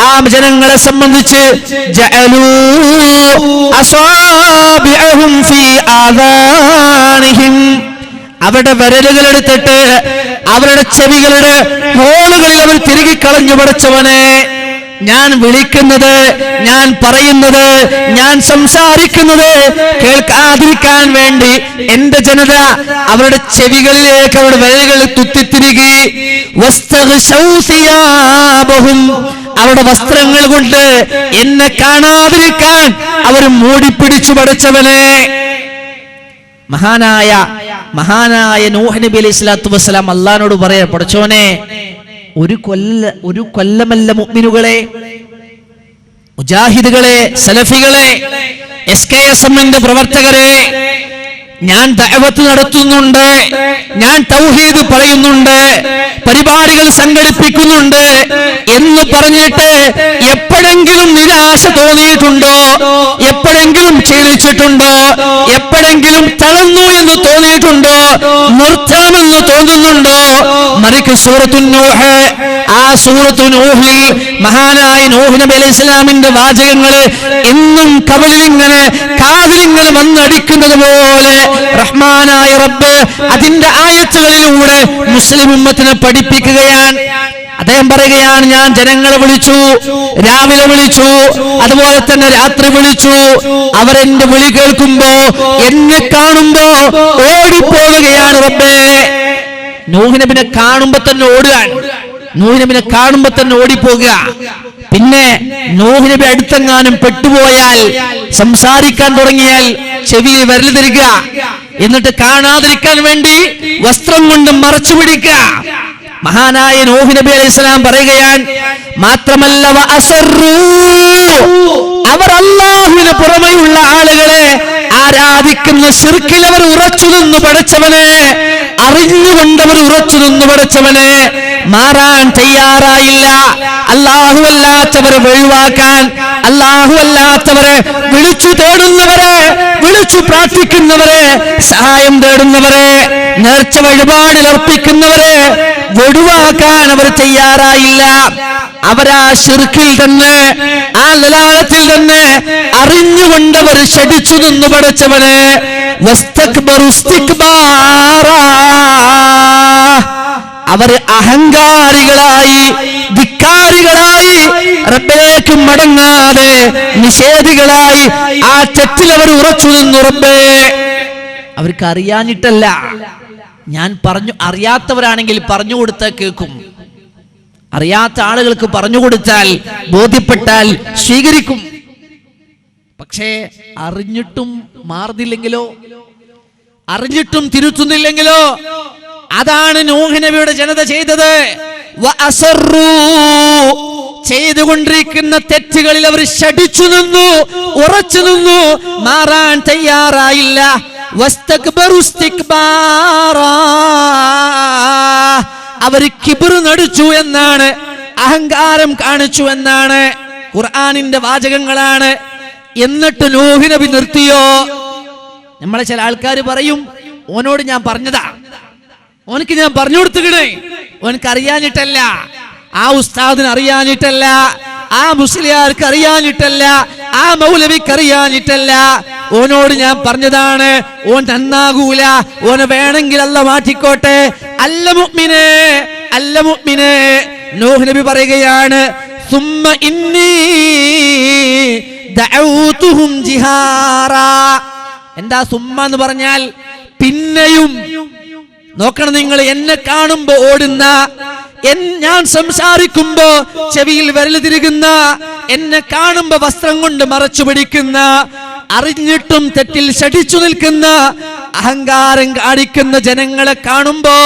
ആ ജനങ്ങളെ സംബന്ധിച്ച് ജഅലൂ അസാബിഅഹും ഫീ ആദാനിഹിം. അവരുടെ വിരലുകൾ എടുത്തിട്ട് അവരുടെ ചെവികളുടെ ഹോളുകളിൽ അവർ തിരുകി കളഞ്ഞു. പടച്ചവനെ, ഞാൻ വിളിക്കുന്നത്, ഞാൻ പറയുന്നത്, ഞാൻ സംസാരിക്കുന്നത് കേൾക്കാതിരിക്കാൻ വേണ്ടി എന്റെ ജനത അവരുടെ ചെവികളിലേക്ക് അവരുടെ വിരലുകൾ തുത്തിത്തിരുകി. അവരുടെ വസ്ത്രങ്ങൾ കൊണ്ട് എന്നെ കാണാതിരിക്കാൻ അവർ മൂടിപ്പിടിച്ചു. പടച്ചവനെ, മഹാനായ മഹാനായ നൂഹ് നബി അലൈഹി സ്വലാത്തു വസ്സലാം അള്ളാഹിനോട് പറയാ, പടച്ചോനെ, ഒരു കൊല്ലമല്ല മുഅ്മിനുകളെ, മുജാഹിദുകളെ, സലഫികളെ, SKSM-ന്റെ പ്രവർത്തകരെ, ഞാൻ ദഅവത്ത് നടത്തുന്നുണ്ട്, ഞാൻ തൗഹീദ് പറയുന്നുണ്ട്, പരിപാടികൾ സംഘടിപ്പിക്കുന്നുണ്ട് എന്ന് പറഞ്ഞിട്ട് എപ്പോഴെങ്കിലും നിരാശ തോന്നിയിട്ടുണ്ടോ? എപ്പോഴെങ്കിലും ക്ഷീണിച്ചിട്ടുണ്ടോ? എപ്പോഴെങ്കിലും തളർന്നു എന്ന് തോന്നിയിട്ടുണ്ടോ? നിർത്താമെന്ന് തോന്നുന്നുണ്ടോ? മറിച്ച് സൂറത്തു നൂഹ്, ആ സൂറത്തു നൂഹിൽ മഹാനായ നൂഹ് നബി അലൈഹി സ്വലാമിന്റെ വാചകങ്ങള് ഇന്നും കവലിലിങ്ങനെ കാതിലിങ്ങനെ വന്നടിക്കുന്നത് പോലെ റഹ്മാനായ റബ്ബ് അതിന്റെ ആയത്തുകളിലൂടെ മുസ്ലിം ഉമ്മത്തിനെ പഠിപ്പിക്കുകയാണ്. അദ്ദേഹം പറയുകയാണ്, ഞാൻ ജനങ്ങളെ വിളിച്ചു, രാവിലെ വിളിച്ചു, അതുപോലെ തന്നെ രാത്രി വിളിച്ചു. അവരെന്റെ വിളി കേൾക്കുമ്പോ, എന്നെ കാണുമ്പോ ഓടിപ്പോവുകയാണ് റബ്ബേ. നൂഹ് നബിനെ കാണുമ്പോ തന്നെ ഓടുകയാണ്, നൂഹ് നബിനെ കാണുമ്പോ തന്നെ ഓടിപ്പോകുക. പിന്നെ നൂഹ് നബി അടുത്തെങ്ങാനും പെട്ടുപോയാൽ, സംസാരിക്കാൻ തുടങ്ങിയാൽ ചെവിയിൽ വിരൽ തിരിക്കുക, എന്നിട്ട് കാണാതിരിക്കാൻ വേണ്ടി വസ്ത്രം കൊണ്ട് മറച്ചു പിടിക്കുക. മഹാനായ നൂഹ് നബി അലൈഹി സ്വലാം പറയുകയാണ്, മാത്രമല്ല അവർ അല്ലാഹുവിന് പുറമെയുള്ള ആളുകളെ ആരാധിക്കുന്ന ശിർക്കിൽ അവർ ഉറച്ചു നിന്ന് പഠിച്ചവനെ, അറിഞ്ഞുകൊണ്ടവർ ഉറച്ചു നിന്ന് പഠിച്ചവനെ, മാറാൻ തയ്യാറായില്ല. അല്ലാഹു അല്ലാത്തവരെ ഒഴിവാക്കാൻ, അല്ലാഹു അല്ലാത്തവരെ വിളിച്ചു തേടുന്നവരെ, വിളിച്ചു പ്രാർത്ഥിക്കുന്നവരെ, സഹായം തേടുന്നവരെ, നേർച്ച വഴിപാടിൽ അർപ്പിക്കുന്നവരെ ഒഴിവാക്കാൻ അവർ തയ്യാറായില്ല. അവരാ ശിർക്കിൽ തന്നെ, ആ ലലാലത്തിൽ തന്നെ അറിഞ്ഞുകൊണ്ടവർ ക്ഷടിച്ചു നിന്ന് പഠിച്ചവനെ, അവർ അഹങ്കാരികളായി, ധിക്കാരികളായി, റബ്ബിലേക്ക് മടങ്ങാതെ നിഷേധികളായി ആ തെറ്റിൽ അവർ ഉറച്ചു നിന്നു. റബ്ബേ, അവർക്ക് അറിയാഞ്ഞിട്ടല്ല. ഞാൻ പറഞ്ഞു, അറിയാത്തവരാണെങ്കിൽ പറഞ്ഞു കൊടുത്താൽ കേൾക്കും, അറിയാത്ത ആളുകൾക്ക് പറഞ്ഞു കൊടുത്താൽ, ബോധ്യപ്പെട്ടാൽ സ്വീകരിക്കും. പക്ഷേ അറിഞ്ഞിട്ടും മാറുന്നില്ലെങ്കിലോ, അറിഞ്ഞിട്ടും തിരുത്തുന്നില്ലെങ്കിലോ? അതാണ് നൂഹ് നബിയുടെ ജനത ചെയ്തത്. ചെയ്തുകൊണ്ടിരിക്കുന്ന തെറ്റുകളിൽ അവർ ശഠിച്ചു നിന്നു, ഉറച്ചു നിന്നു, മാറാൻ തയ്യാറായില്ല. അവർ കിബ്ർ നടിച്ചു എന്നാണ്, അഹങ്കാരം കാണിച്ചു എന്നാണ്, ഖുർആനിന്റെ വാചകങ്ങളാണ്. എന്നിട്ട് നൂഹ് നബി നിർത്തിയോ? നമ്മളെ ചില ആൾക്കാർ പറയും, ഓനോട് ഞാൻ പറഞ്ഞതാ, ഓനക്ക് ഞാൻ പറഞ്ഞു കൊടുത്തുകണേ, ഓനക്ക് അറിയാനിട്ടല്ല, ആ ഉസ്താദിന് അറിയാനിട്ടല്ല, ആ മുസ്ലിയാർക്ക് അറിയാനിട്ടല്ല, ആ മൗലവിക്ക് അറിയാനിട്ടല്ല, ഓനോട് ഞാൻ പറഞ്ഞതാണ്, ഓൻ നന്നാകൂല, ഓനെ വേണമെങ്കിൽ അല്ല മാറ്റിക്കോട്ടെ. അല്ല മുഅ്മിനേ, അല്ല മുഅ്മിനേ. നൂഹ് നബി പറയുകയാണ്, സുമ്മ ഇന്നി ദഅഉതുഹും ജിഹാറാ. എന്താ സുമ്മ എന്ന് പറഞ്ഞാൽ? പിന്നെയും. നോക്കണം നിങ്ങൾ, എന്നെ കാണുമ്പോ ഓടുന്ന, ഞാൻ സംസാരിക്കുമ്പോ ചെവിയിൽ വിരൽ തിരുകുന്ന, എന്നെ കാണുമ്പോ വസ്ത്രം കൊണ്ട് മറച്ചു പിടിക്കുന്ന, അറിഞ്ഞിട്ടും തെറ്റിൽ ശഠിച്ചു നിൽക്കുന്ന, അഹങ്കാരം കാണിക്കുന്ന ജനങ്ങളെ കാണുമ്പോ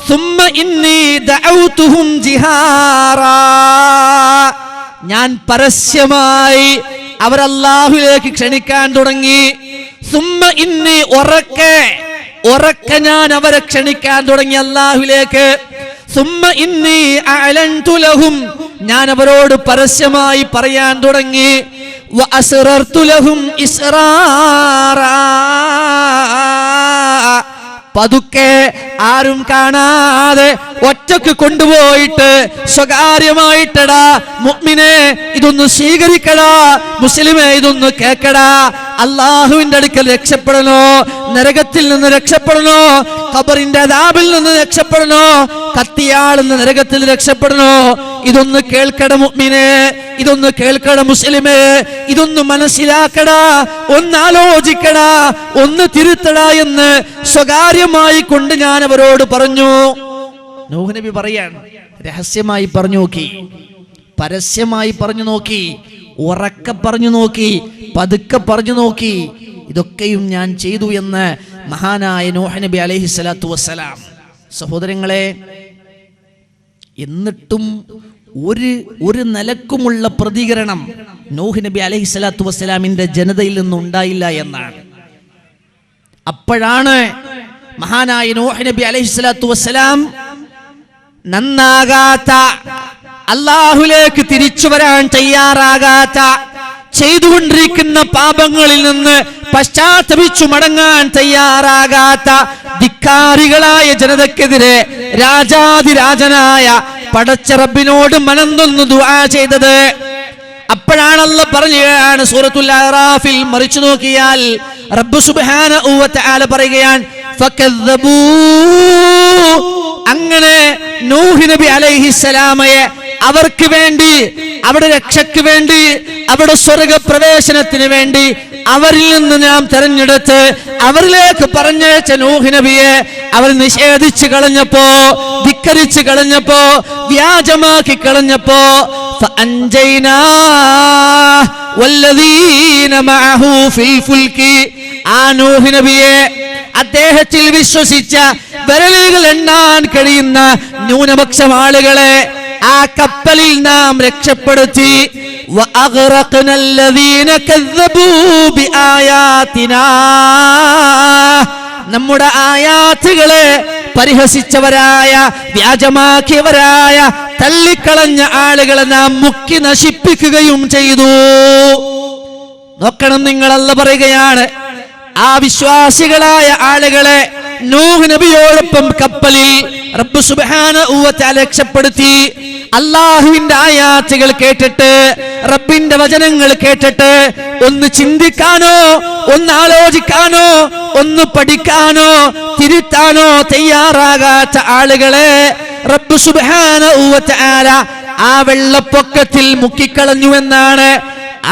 സുമ്മ ഇന്നി ദഅഉതുഹും ജിഹാറാ, ഞാൻ പരസ്യമായി അവർ അല്ലാഹുവിലേക്ക് ക്ഷണിക്കാൻ തുടങ്ങി. സുമ്മ ഇന്നി, ഉറക്കെ ഞാൻ അവരെ ക്ഷണിക്കാൻ തുടങ്ങി അല്ലാഹുവിലേക്ക്. സുമ്മ ഇന്നി അഅലൻതു ലഹും, ഞാൻ അവരോട് പരസ്യമായി പറയാൻ തുടങ്ങി. വഅസ്റർതു ലഹും ഇസ്റാറാ, പതുക്കെ ആരും കാണാതെ ഒറ്റക്ക് കൊണ്ടുപോയിട്ട് സ്വകാര്യമായിട്ടടാ മുഅ്മിനെ ഇതൊന്ന് സ്വീകരിക്കടാ, മുസ്ലിമേ ഇതൊന്ന് കേക്കടാ. അല്ലാഹുവിന്റെ അടുക്കൽ രക്ഷപ്പെടണോ, നരകത്തിൽ നിന്ന് രക്ഷപ്പെടണോ, ഖബറിന്റെ അദാബിൽ നിന്ന് രക്ഷപ്പെടണോ, കത്തിയാളുന്ന നരകത്തിൽ രക്ഷപ്പെടണോ? ഇതൊന്ന് കേൾക്കട മുഅ്മിനെ, ഇതൊന്ന് കേൾക്കട മുസ്ലിമേ, ഇതൊന്ന് മനസ്സിലാക്കടാ, ഒന്ന് ആലോചിക്കടാ, ഒന്ന് തിരുത്തടാ എന്ന് സ്വകാര്യമായി കൊണ്ട് ഞാൻ അവരോട് പറഞ്ഞു. നൂഹ് നബി പറയാണ്, രഹസ്യമായി പറഞ്ഞു നോക്കി, പരസ്യമായി പറഞ്ഞു നോക്കി, ഉറക്കെ പറഞ്ഞു നോക്കി, പതുക്കെ പറഞ്ഞു നോക്കി, ഇതൊക്കെയും ഞാൻ ചെയ്തു എന്ന് മഹാനായ നൂഹ് നബി അലൈഹിസ്സലാത്തു വസ്സലാം. സഹോദരങ്ങളെ, എന്നിട്ടും ഒരു നിലക്കുമുള്ള പ്രതികരണം നൂഹ് നബി അലൈഹിസ്സലാത്തു വസ്സലാമിന്റെ ജനതയിൽ നിന്നുണ്ടായില്ല എന്നാണ്. അപ്പോഴാണ് മഹാനായ നൂഹ് നബി അലൈഹിസ്സലാത്തു വസ്സലാം നന്നാകാത്ത, അല്ലാഹുവിലേക്ക് തിരിച്ചു വരാൻ തയ്യാറാകാത്ത, ചെയ്തുകൊണ്ടിരിക്കുന്ന പാപങ്ങളിൽ നിന്ന് പശ്ചാത്തപിച്ചു മടങ്ങാൻ തയ്യാറാകാത്ത ധിക്കാരികളായ ജനതക്കെതിരെ രാജാതിരാജനായ പടച്ച റബ്ബിനോട് മനംനൊന്ന് ദുആ ചെയ്തത്. അപ്പോഴാണ് അല്ലാഹ് പറയുകയാണ് സൂറത്തുൽ അറാഫിൽ, മറിച്ചു നോക്കിയാൽ റബ്ബ് സുബ്ഹാനഹു വ തആല പറയുകയാണ്, ഫകദ്ദബൂ, അങ്ങനെ നൂഹ് നബി അലൈഹിസ്സലാമയെ അവർക്ക് വേണ്ടി, അവിടെ രക്ഷയ്ക്ക് വേണ്ടി, അവിടെ സ്വർഗപ്രവേശനത്തിന് വേണ്ടി അവരിൽ നിന്ന് നാം തെരഞ്ഞെടുത്ത് അവരിലേക്ക് പറഞ്ഞയച്ച നൂഹ് നബിയെ അവർ നിഷേധിച്ചു കളഞ്ഞപ്പോ, ധിക്കരിച്ചു കളഞ്ഞപ്പോ, വ്യാജമാക്കി കളഞ്ഞപ്പോ, ആ നൂഹ് നബിയെ, അദ്ദേഹത്തിൽ വിശ്വസിച്ച വിരലുകൾ എണ്ണാൻ കഴിയുന്ന ന്യൂനപക്ഷം ആളുകളെ ആ കപ്പലിൽ നാം രക്ഷപ്പെടുത്തി. നമ്മുടെ ആയാത്തുകളെ പരിഹസിച്ചവരായ, വ്യാജമാക്കിയവരായ, തള്ളിക്കളഞ്ഞ ആളുകളെ നാം മുക്കി നശിപ്പിക്കുകയും ചെയ്തു. നോക്കണം, നിങ്ങൾ അല്ലാഹ് പറയുകയാണ്, ആ വിശ്വാസികളായ ആളുകളെ നൂഹ് നബിയോടൊപ്പം കപ്പലിൽ റബ്ബ് സുബ്ഹാനഹു വ തആല രക്ഷപ്പെടുത്തി. അല്ലാഹുവിന്റെ ആയാത്തുകൾ കേട്ടിട്ട്, റബ്ബിന്റെ വചനങ്ങൾ കേട്ടിട്ട് ഒന്ന് ചിന്തിക്കാനോ, ഒന്ന് ആലോചിക്കാനോ, ഒന്ന് പഠിക്കാനോ, തിരുത്താനോ തയ്യാറാകാത്ത ആളുകളെ റബ്ബ് സുബ്ഹാനഹു വ തആല ആ വെള്ളപ്പൊക്കത്തിൽ മുക്കിക്കളഞ്ഞുവെന്നാണ്.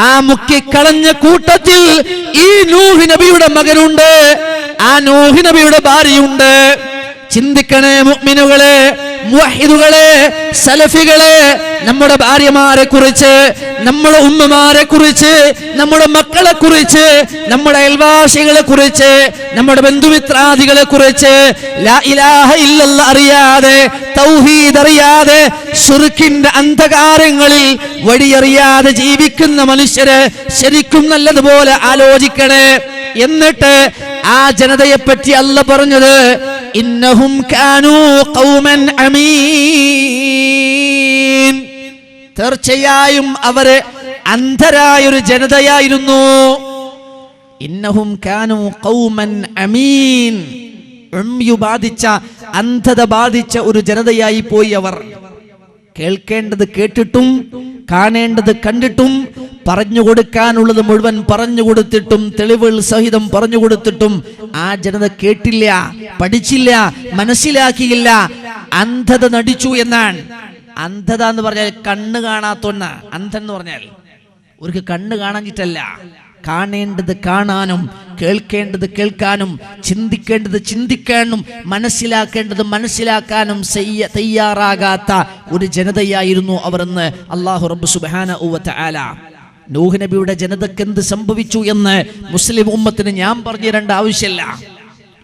ആ മുക്കിക്കളഞ്ഞ കൂട്ടത്തിൽ ഈ നൂഹ് നബിയുടെ മകനുണ്ട്, ആ നൂഹ് നബിയുടെ ഭാര്യയുണ്ട്. ചിന്തിക്കണേ മുഅ്മിനുകളെ, മുവഹിദുകളെ, സലഫികളെ, നമ്മുടെ ഭാര്യമാരെ കുറിച്ച്, നമ്മുടെ ഉമ്മമാരെ കുറിച്ച്, നമ്മുടെ മക്കളെ കുറിച്ച്, നമ്മുടെ അയൽവാസികളെ കുറിച്ച്, നമ്മുടെ ബന്ധുമിത്രാദികളെ കുറിച്ച് ലാ ഇലാഹ ഇല്ലല്ലാഹ് അറിയാതെ, തൗഹീദ് അറിയാതെ, ശിർക്കിന്റെ അന്ധകാരങ്ങളിൽ വഴിയറിയാതെ ജീവിക്കുന്ന മനുഷ്യരെ ശരിക്കും നല്ലതുപോലെ ആലോചിക്കണേ. എന്നിട്ട് ആ ജനതയെ പറ്റി അല്ലാഹ് പറഞ്ഞത്, ഇന്നഹും കാനൂ ഖൗമൻ അമീൻ, തീർച്ചയായും അവര് അന്ധരായൊരു ജനതയായിരുന്നു. ഇന്നഹും കാനൂ ഖൗമൻ അമീൻ, ബാധിച്ച, അന്ധത ബാധിച്ച ഒരു ജനതയായി പോയി അവർ. കേൾക്കേണ്ടത് കേട്ടിട്ടും കാണേണ്ടത് കണ്ടിട്ടും പറഞ്ഞു കൊടുക്കാനുള്ളത് മുഴുവൻ പറഞ്ഞു കൊടുത്തിട്ടും തെളിവുകൾ സഹിതം പറഞ്ഞു കൊടുത്തിട്ടും ആ ജനത കേട്ടില്ല, പഠിച്ചില്ല, മനസ്സിലാക്കിയില്ല, അന്ധത നടിച്ചു എന്നാണ്. അന്ധത എന്ന് പറഞ്ഞാൽ കണ്ണ് കാണാത്തൊന്ന അന്ധൻ എന്ന് പറഞ്ഞാൽ ഒരു കണ്ണ് കാണാഞ്ഞിട്ടല്ല, കാണേണ്ടത് കാണാനും കേൾക്കേണ്ടത് കേൾക്കാനും ചിന്തിക്കേണ്ടത് ചിന്തിക്കാനും മനസ്സിലാക്കേണ്ടത് മനസ്സിലാക്കാനും തയ്യാറാകാത്ത ഒരു ജനതയായിരുന്നു അവരെന്ന് അല്ലാഹു റബ്ബ് സുബ്ഹാനഹു വ തആല. നൂഹ് നബിയുടെ ജനതയ്ക്ക് എന്ത് സംഭവിച്ചു എന്ന് മുസ്ലിം ഉമ്മത്തിന് ഞാൻ പറഞ്ഞു തരേണ്ട ആവശ്യമില്ല.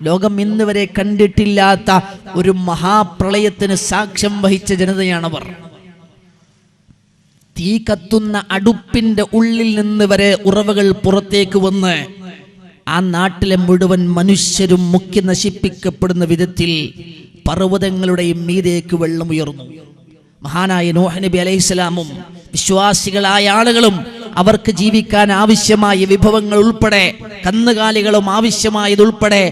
ലോകം ഇന്ന് വരെ കണ്ടിട്ടില്ലാത്ത ഒരു മഹാപ്രളയത്തിന് സാക്ഷ്യം വഹിച്ച ജനതയാണവർ. തീ കത്തുന്ന അടുപ്പിന്റെ ഉള്ളിൽ നിന്ന് വരെ ഉറവകൾ പുറത്തേക്ക് വന്ന് ആ നാട്ടിലെ മുഴുവൻ മനുഷ്യരും മുക്കി നശിപ്പിക്കപ്പെടുന്ന വിധത്തിൽ പർവ്വതങ്ങളുടെയും മീതേക്ക് വെള്ളം ഉയർന്നു. മഹാനായ നൂഹ് നബി അലൈഹിസ്സലാമും വിശ്വാസികളായ ആളുകളും അവർക്ക് ജീവിക്കാൻ ആവശ്യമായ വിഭവങ്ങൾ ഉൾപ്പെടെ കന്നുകാലികളും ആവശ്യമായതുൾപ്പെടെ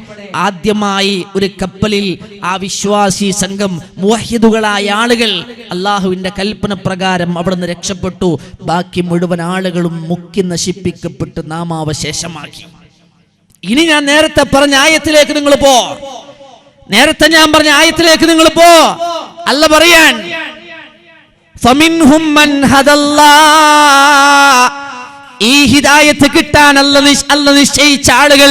ആദ്യമായി ഒരു കപ്പലിൽ ആ വിശ്വാസി സംഘം മുവഹിദുകളായ ആളുകൾ അള്ളാഹുവിന്റെ കൽപ്പന പ്രകാരം അവിടുന്ന് രക്ഷപ്പെട്ടു. ബാക്കി മുഴുവൻ ആളുകളും മുക്കി നശിപ്പിക്കപ്പെട്ട് നാമാവശേഷമാക്കി. ഇനി ഞാൻ നേരത്തെ പറഞ്ഞ ആയത്തിലേക്ക് നിങ്ങൾ പോ, നേരത്തെ ഞാൻ പറഞ്ഞ ആയത്തിലേക്ക് നിങ്ങൾ പോ. അല്ലാഹ് പറയാൻ, ഫമിൻഹും മൻ ഹദല്ലാഹ്, ഈ ഹിദായത്ത് കിട്ടാൻ അല്ലാഹ് നിശ്ചയിച്ച ആളുകൾ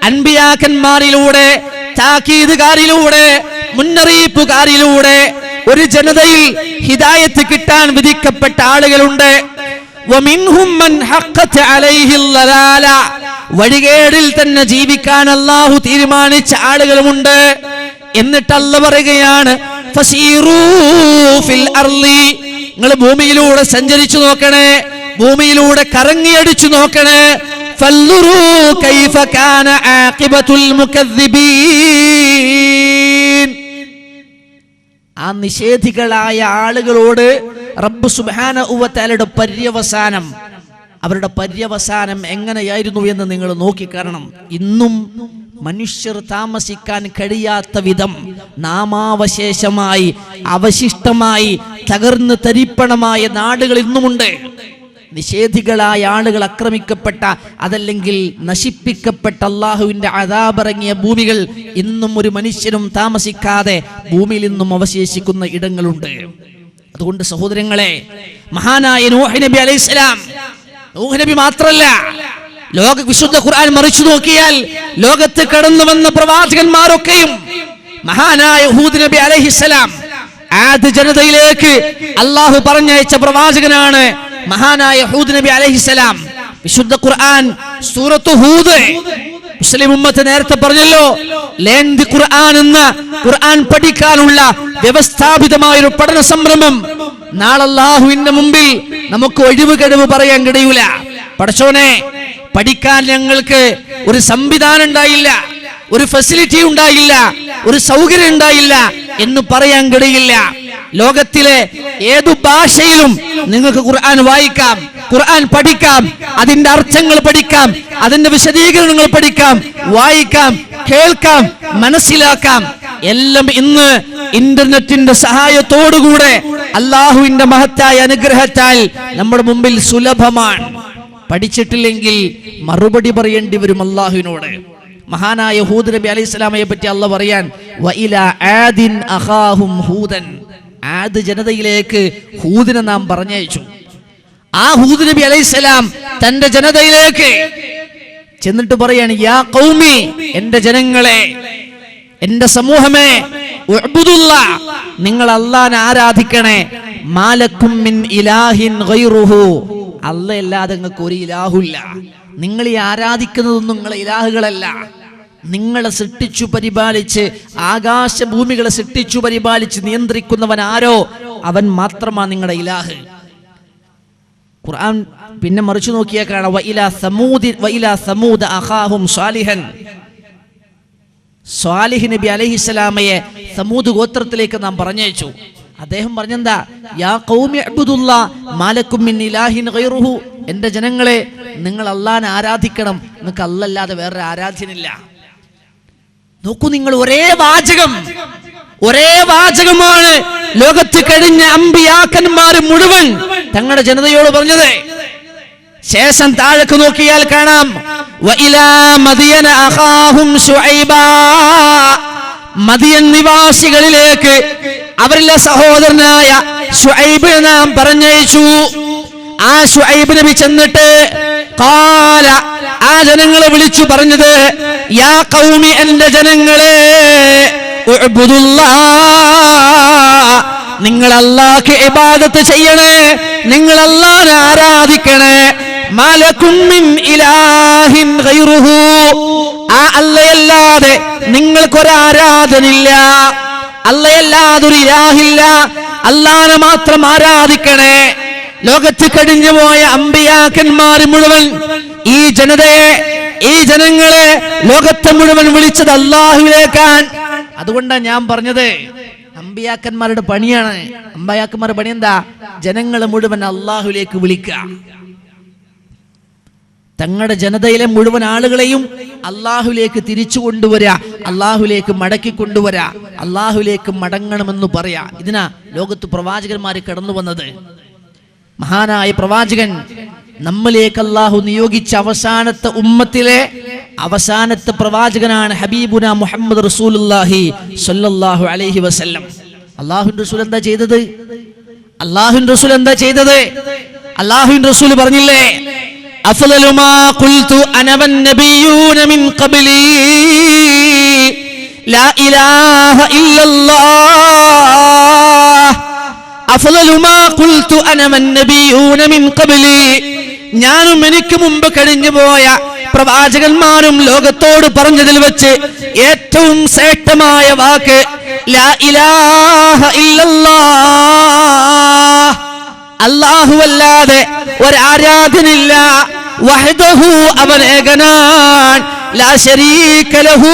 അൻബിയാക്കന്മാരിലൂടെ, താക്കീതുകാരിലൂടെ, മുന്നറിയിപ്പുകാരിലൂടെ ഒരു ജനതയിൽ ഹിദായത്ത് കിട്ടാൻ വിധിക്കപ്പെട്ട ആളുകളുണ്ട്. വമിൻഹും മൻ ഹഖ്ഖത് അലൈഹിൽ ളലാല, വഴികേടിൽ തന്നെ ജീവിക്കാൻ അല്ലാഹു തീരുമാനിച്ച ആളുകളുമുണ്ട്. എന്നിട്ട് അല്ലാഹു പറയുകയാണ്, ഫസീറൂ ഫിൽ അർളി, നിങ്ങൾ ഭൂമിയിലൂടെ സഞ്ചരിച്ചു നോക്കണേ, ഭൂമിയിലൂടെ കറങ്ങിയടിച്ചു നോക്കണേ. ഫൽറുറൂ കൈഫ കാന ആഖിബത്തുൽ മുകദ്ദിബീൻ. ആ നിഷേധികളായ ആളുകളോട് റബ്ബ് സുബ്ഹാനഹു വ തആലയുടെ പര്യവസാനം, അവരുടെ പര്യവസാനം എങ്ങനെയായിരുന്നു എന്ന് നിങ്ങൾ നോക്കിക്കാണണം. ഇന്നും മനുഷ്യർ താമസിക്കാൻ കഴിയാത്ത വിധം നാമാവശേഷമായി അവശിഷ്ടമായി തകർന്ന് തരിപ്പണമായ നാടുകൾ ഇന്നുമുണ്ട്. നിഷേധികളായ ആളുകൾ ആക്രമിക്കപ്പെട്ട, അതല്ലെങ്കിൽ നശിപ്പിക്കപ്പെട്ട അല്ലാഹുവിന്റെ അദാബിറങ്ങിയ ഭൂമികൾ ഇന്നും ഒരു മനുഷ്യനും താമസിക്കാതെ ഭൂമിയിൽ നിന്നും അവശേഷിക്കുന്ന ഇടങ്ങളുണ്ട്. അതുകൊണ്ട് സഹോദരങ്ങളെ, മഹാനായ നൂഹ് നബി അലൈഹിസ്സലാം, നൂഹ് നബി മാത്രല്ല, ലോക വിശുദ്ധ ഖുർആൻ മറിച്ചു നോക്കിയാൽ ലോകത്ത് കടന്നു വന്ന പ്രവാചകന്മാരൊക്കെയും മഹാനായ ഹൂദ് നബി അലൈഹിസ്സലാം ആദ് ജനതയിലേക്ക് അല്ലാഹു പറഞ്ഞയച്ച പ്രവാചകനാണ് മഹാനായ ഹൂദ് നബി അലൈഹിസ്സലാം. വിശുദ്ധ ഖുർആൻ സൂറത്ത് ഹൂദ്, മുസ്ലിം ഉമ്മത്ത് നേരത്തെ പറഞ്ഞല്ലോ, ലേന്തി ഖുർആൻ എന്ന ഖുർആൻ പഠിക്കാനുള്ള വ്യവസ്ഥാപിതമായ ഒരു പഠന സംരംഭം നാളെ അല്ലാഹുവിന്റെ മുമ്പിൽ നമുക്ക് ഒഴിവ് കഴിവ് പറയാൻ കഴിയൂല. പടച്ചോനെ, പഠിക്കാൻ ഞങ്ങൾക്ക് ഒരു സംവിധാനം ഉണ്ടായില്ല, ഒരു ഫെസിലിറ്റി ഉണ്ടായില്ല, ഒരു സൗകര്യം ഉണ്ടായില്ല എന്ന് പറയാൻ കഴിയില്ല. ലോകത്തിലെ ഏതു ഭാഷയിലും നിങ്ങൾക്ക് ഖുർആൻ വായിക്കാം, ഖുർആൻ പഠിക്കാം, അതിന്റെ അർത്ഥങ്ങൾ പഠിക്കാം, അതിന്റെ വിശദീകരണങ്ങൾ പഠിക്കാം, വായിക്കാം, കേൾക്കാം, മനസ്സിലാക്കാം. എല്ലാം ഇന്ന് ഇന്റർനെറ്റിന്റെ സഹായത്തോടുകൂടെ അല്ലാഹുവിന്റെ മഹത്തായ അനുഗ്രഹത്താൽ നമ്മുടെ മുമ്പിൽ സുലഭമാണ്. പഠിച്ചിട്ടില്ലെങ്കിൽ മറുപടി പറയേണ്ടി വരും അല്ലാഹുവിനോട്. മഹാനായ ഹൂദ് നബി അലൈഹിസ്സലാമയെ പറ്റി അല്ലാഹു പറയാൻ, വഇലാ ആദിൻ അഖാഹും ഹൂദൻ, ആദ് ജനതയിലേക്ക് ഹൂദിനെ നാം പറഞ്ഞയച്ചു. ആ ഹൂദ് നബി അലൈഹിസ്സലാം തന്റെ ജനതയിലേക്ക് ചെന്നിട്ട് പറയാണ്, യാ ഖൗമി, എന്റെ ജനങ്ങളെ, എന്റെ സമൂഹമേ, ഉഅ്ബുദുല്ലാഹ്, നിങ്ങൾ അല്ലാഹനെ ആരാധിക്കണേ. മാലക്കും മിൻ ഇലാഹിൻ ഗൈറുഹു, അല്ലാഹ് അല്ലാതെ നിങ്ങൾക്ക് ഒരു ഇലാഹുല്ല. നിങ്ങൾ ഈ ആരാധിക്കുന്നതൊന്നും നിങ്ങളെ ഇലാഹുകളല്ല. നിങ്ങളെ സൃഷ്ടിച്ചു പരിപാലിച്ച് ആകാശഭൂമികളെ സൃഷ്ടിച്ചു പരിപാലിച്ച് നിയന്ത്രിക്കുന്നവൻ ആരോ അവൻ മാത്രമാണ് നിങ്ങളുടെ ഇലാഹ്. ഖുർആൻ പിന്നെ മറിച്ചു നോക്കിയാൽ കാണാം, വഇലാ സമൂദ അഖാഹും സാലിഹൻ, സ്വാലിഹ് നബി അലൈഹിസ്സലാമയെ സമൂദ് ഗോത്രത്തിലേക്ക് നാം പറഞ്ഞയച്ചു. അദ്ദേഹം പറഞ്ഞെന്താ, യാ ഖൗമി അബ്ദുല്ലാഹ് മാലക്കും മിൻ ഇലാഹിൻ ഗൈറുഹു, എന്റെ ജനങ്ങളെ, നിങ്ങൾ അല്ലാഹനെ ആരാധിക്കണം, നിങ്ങൾക്ക് അല്ലാതെ വേറെ ആരാധ്യനില്ല. നോക്കൂ നിങ്ങൾ, ഒരേ വാചകമാണ് ലോകത്ത് കഴിഞ്ഞ അമ്പിയാക്കന്മാർ മുഴുവൻ തങ്ങളുടെ ജനതയോട് പറഞ്ഞത്. ശേഷം താഴേക്ക് നോക്കിയാൽ കാണാം, വഇലാ മദിയന അഖാഹും ശുഐബാ, മദിയൻ നിവാസികളിലേക്ക് അവരിലെ സഹോദരനായ ശുഐബ് നാം പറഞ്ഞയച്ചു. ആ ശുഐബ് നബി ചെന്നിട്ട് ഖാല, ആ ജനങ്ങളെ വിളിച്ചു പറഞ്ഞത്, യാ ഖൗമി, എന്റെ ജനങ്ങളെ, ഉഅ്ബുദുല്ലാഹ്, നിങ്ങൾ അല്ലാഹ്ക്ക് ഇബാദത്ത് ചെയ്യണേ, നിങ്ങൾ അല്ലാഹനെ ആരാധിക്കണേ. മാലക്കും മിൻ ഇലാഹിൻ ഗൈറുഹു, ആ അല്ലാഹയല്ലാതെ നിങ്ങൾക്കൊരു ആരാധനില്ല, അല്ലാഹയല്ലാതെ ഒരു ഇലാഹില്ല, അല്ലാഹനെ മാത്രം ആരാധിക്കണേ. ലോകത്ത് കഴിഞ്ഞു പോയ അമ്പിയാക്കന്മാർ മുഴുവൻ ഈ ജനതയെ, ഈ ജനങ്ങളെ, ലോകത്തെ മുഴുവൻ വിളിച്ചത് അല്ലാഹുവിലേക്കാൻ. അതുകൊണ്ടാണ് ഞാൻ പറഞ്ഞത്, അമ്പിയാക്കന്മാരുടെ പണിയാണ്. അമ്പിയാക്കന്മാരുടെ പണി എന്താ? ജനങ്ങളെ മുഴുവൻ അല്ലാഹുവിലേക്ക് വിളിക്കുക. തങ്ങളുടെ ജനതയിലെ മുഴുവൻ ആളുകളെയും അല്ലാഹുവിലേക്ക് തിരിച്ചു കൊണ്ടുവരാ, അല്ലാഹുവിലേക്ക് മടക്കി കൊണ്ടുവരാ, അല്ലാഹുവിലേക്ക് മടങ്ങണമെന്ന് പറയാ. ഇതിനാ ലോകത്ത് പ്രവാചകന്മാർ കടന്നു വന്നത്. മഹാനായ പ്രവാചകൻ നമ്മിലേക്ക് അല്ലാഹു നിയോഗിച്ച അവസാനത്തെ ഉമ്മത്തിലെ അവസാനത്തെ പ്രവാചകനാണ് ഹബീബുന മുഹമ്മദ് റസൂലുള്ളാഹി സ്വല്ലല്ലാഹു അലൈഹി വസല്ലം. അല്ലാഹുവിന്റെ റസൂൽ എന്താ ചെയ്തത്? അല്ലാഹുവിന്റെ റസൂൽ പറഞ്ഞില്ലേ, അഫ്ളലു മാ ഖുൽതു അന വൻ നബിയ്യൂന മിൻ ഖബ്ലി ലാ ഇലാഹ ഇല്ലല്ലാഹ്. അഫ്ളലു മാ ഖുൽതു അന വൻ നബിയ്യൂന മിൻ ഖബ്ലി, ഞാനും എനിക്ക് മുമ്പ് കഴിഞ്ഞു പോയ പ്രവാചകന്മാരും ലോകത്തോട് പറഞ്ഞതിൽ വെച്ച് ഏറ്റവും ശ്രേഷ്ഠമായ വാക്ക് ലാ ഇലാഹ ഇല്ലല്ലാഹ്, അല്ലാഹുവല്ലാതെ ഒരാരാധ്യനില്ല, വഹ്ദഹു അവൻ ഏകനാൻ, ലാ ശരീക ലഹു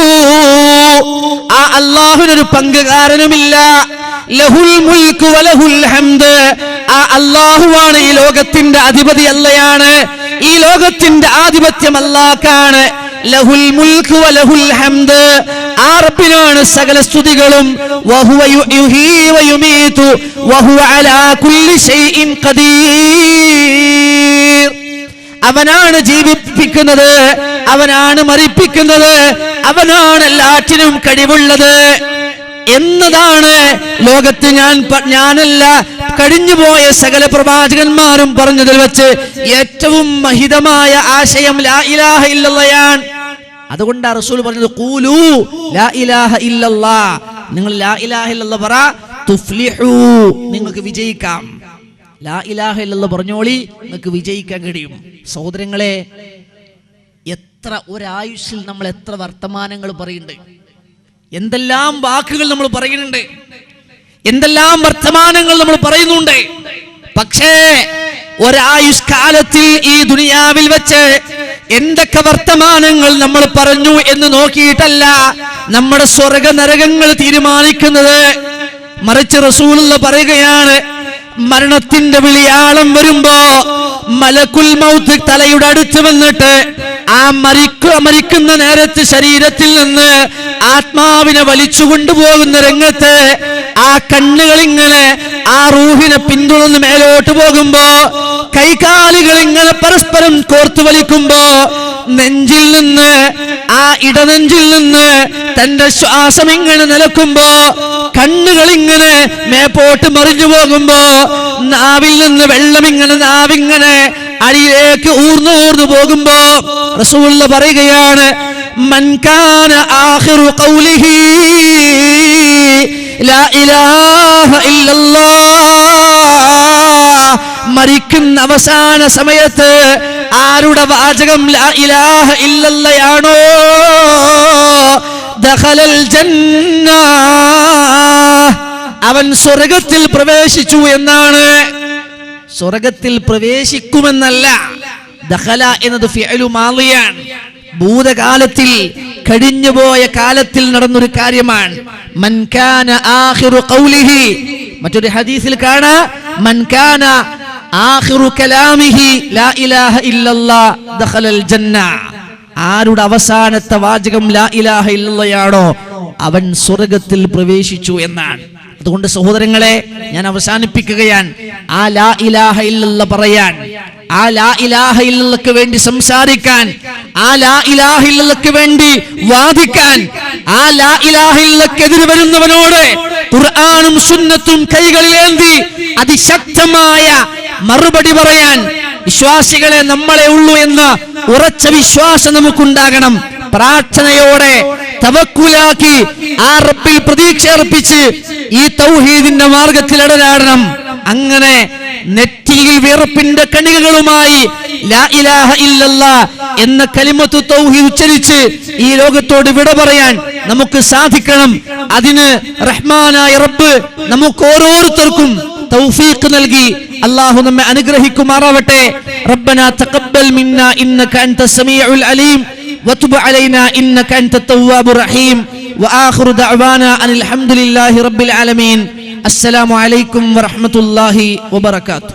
ആ അല്ലാഹുവിനൊരു പങ്കുകാരനുമില്ല, ലഹുൽ മുൽക്കു വലഹുൽ ഹംദ് ആ അല്ലാഹുവാണ് ഈ ലോകത്തിന്റെ അധിപതി, അല്ലയാണ് ഈ ലോകത്തിന്റെ ആധിപത്യം അല്ലാഹ്ക്കാണ്. ലഹുൽ മുൽക്കു വലഹുൽ ഹംദ് ആ റബ്ബിനാണ് സകല സ്തുതികളും. വഹുവ യുഹീ വയുമീതു വഹുവ അലാ കുല്ലി ഷൈഇൻ ഖദീർ അവനാണ് ജീവിപ്പിക്കുന്നത്, അവനാണ് മരിപ്പിക്കുന്നത്, അവനാണ് എല്ലാറ്റിനും കഴിവുള്ളത് എന്നതാണ് ലോകത്ത് ഞാനല്ല കഴിഞ്ഞുപോയ സകല പ്രവാചകന്മാരും പറഞ്ഞതിൽ വെച്ച് ഏറ്റവും മഹിതമായ ആശയം ലാ ഇലാഹ ഇല്ലല്ലാഹ്. അതുകൊണ്ടാണ് റസൂൽ പറഞ്ഞത് ഖൂലൂ ലാ ഇലാഹ ഇല്ലല്ലാഹ്, നിങ്ങൾ ലാ ഇലാഹ ഇല്ലല്ലാഹ് പറ, തുഫ്ലിഹൂ നിങ്ങൾക്ക് വിജയിക്കാം. ലാ ഇലാഹ ഇല്ലല്ലാഹ് പറഞ്ഞോളി, നിങ്ങൾക്ക് വിജയിക്കാൻ കഴിയും. സഹോദരങ്ങളെ, എത്ര ഒരായുസ്സിൽ നമ്മൾ എത്ര വർത്തമാനങ്ങൾ പറയുന്നുണ്ട്, എന്തെല്ലാം വാക്കുകൾ നമ്മൾ പറയുന്നുണ്ട്, എന്തെല്ലാം വർത്തമാനങ്ങൾ നമ്മൾ പറയുന്നുണ്ട്. പക്ഷേ ഒരായുഷ്കാലത്തിൽ ഈ ദുനിയാവിൽ വെച്ച് എന്തൊക്കെ വർത്തമാനങ്ങൾ നമ്മൾ പറഞ്ഞു എന്ന് നോക്കിയിട്ടല്ല നമ്മുടെ സ്വർഗ നരകങ്ങൾ തീരുമാനിക്കുന്നത്. മറിച്ച് റസൂലുള്ളാഹി പറയുകയാണ്, മരണത്തിന്റെ വിളിയാളം വരുമ്പോ മലക്കുൽ മൗത്ത് തലയുടെ അടുത്ത് വന്നിട്ട് ആ മരിക്കുന്ന നേരത്ത് ശരീരത്തിൽ നിന്ന് ആത്മാവിനെ വലിച്ചു കൊണ്ടുപോകുന്ന രംഗത്ത് ആ കണ്ണുകൾ ഇങ്ങനെ ആ റൂഹിനെ പിന്തുടർന്ന് മേലോട്ട് പോകുമ്പോ കൈകാലുകൾ ഇങ്ങനെ പരസ്പരം കോർത്തു വലിക്കുമ്പോ നെഞ്ചിൽ നിന്ന് ആ ഇടനെഞ്ചിൽ നിന്ന് തന്റെ ശ്വാസം ഇങ്ങനെ നിലക്കുമ്പോ കണ്ണുകൾ ഇങ്ങനെ മേപ്പോട്ട് മറിഞ്ഞു പോകുമ്പോ നാവിൽ നിന്ന് വെള്ളം ഇങ്ങനെ നാവിങ്ങനെ അടിയിലേക്ക് ഊർന്നു പോകുമ്പോ റസൂലുള്ളാഹി പറയുകയാണ്, മൻ കാന ആഖിറു ഖൗലിഹി ലാ ഇലാഹ ഇല്ലല്ലാഹ്, മരിക്കുന്ന അവസാന സമയത്ത് ആരുടെ വാചകം ലാ ഇലാഹ ഇല്ലല്ലാഹയാണോ ദഖലൽ ജന്ന, അവൻ സ്വർഗ്ഗത്തിൽ പ്രവേശിച്ചു എന്നാണ്. സ്വർഗ്ഗത്തിൽ പ്രവേശിക്കുമെന്നല്ല, ദഖല എന്നത് ഫിഅലു മാളിയാണ്, ഭൂതകാലത്തിൽ കഴിഞ്ഞുപോയ കാലത്തിൽ നടന്നൊരു കാര്യമാണ്. മൻ കാന ആഖിറു ഖൗലിഹി, മറ്റൊരു ഹദീസിൽ കാണാം, മൻ കാന ആഖിറു കലാമിഹി ലാ ഇലാഹ ഇല്ലല്ലാഹ് ദഖലൽ ജന്ന, ആരുടെ അവസാനത്തെ വാചകം ലാ ഇലാഹ ഇല്ലല്ലാഹയാണോ അവൻ സ്വർഗ്ഗത്തിൽ പ്രവേശിച്ചു എന്നാണ്. അതുകൊണ്ട് സഹോദരങ്ങളെ, ഞാൻ അവസാനിപ്പിക്കുകയാണ്. ആ ലാ ഇലാഹ ഇല്ലല്ലാഹ് പറയാൻ, ആ ലാ ഇലാഹ ഇല്ലല്ലാഹ്ക്ക് വേണ്ടി സംസാരിക്കാൻ, ആ ലാ ഇലാഹ ഇല്ലല്ലാഹ്ക്ക് വേണ്ടി വാദിക്കാൻ, ആ ലാ ഇലാഹ ഇല്ലല്ലാഹ്ക്കെതിരെ വരുന്നവനോട് ഖുർആനും സുന്നത്തും കൈകളിലേന്തി അതിശക്തമായ മറുപടി പറയാൻ വിശ്വാസികളെ നമ്മളെ ഉള്ളൂ എന്ന ഉറച്ച വിശ്വാസം നമുക്കുണ്ടാകണം. പ്രാർത്ഥനയോടെ തവക്കുലാക്കി ആ റബ്ബിൽ പ്രതീക്ഷ അർപ്പിച്ച് ഈ തൗഹീദിന്റെ മാർഗത്തിൽ ഇടനാടണം. അങ്ങനെ നെറ്റിയിൽ വിറപ്പിന്റെ കണികകളുമായി ലാ ഇലാഹ ഇല്ലല്ലാഹ് എന്ന കലിമത്തു തൗഹീദ് ഉച്ചരിച്ച് ഈ ലോകത്തോട് വിട പറയാൻ നമുക്ക് സാധിക്കണം. അതിന് റഹ്മാനായ റബ്ബ് നമുക്ക് ഓരോരുത്തർക്കും തൗഫീഖ് നൽകി അല്ലാഹു നമ്മെ അനുഗ്രഹിക്കുമാറാവട്ടെ. റബ്ബനാ തഖബ്ബൽ മിന്നാ ഇന്നക അൻതസ് സമീഉൽ അലീം വതുബ് അലൈനാ ഇന്നക അൻതത് തവ്വാബുർ റഹീം വആഖിറു ദഅവാനാ അനിൽ ഹംദുലില്ലാഹി റബ്ബിൽ ആലമീൻ. അസ്സലാമു അലൈക്കും വറഹ്മത്തുള്ളാഹി വബറകാതുഹു.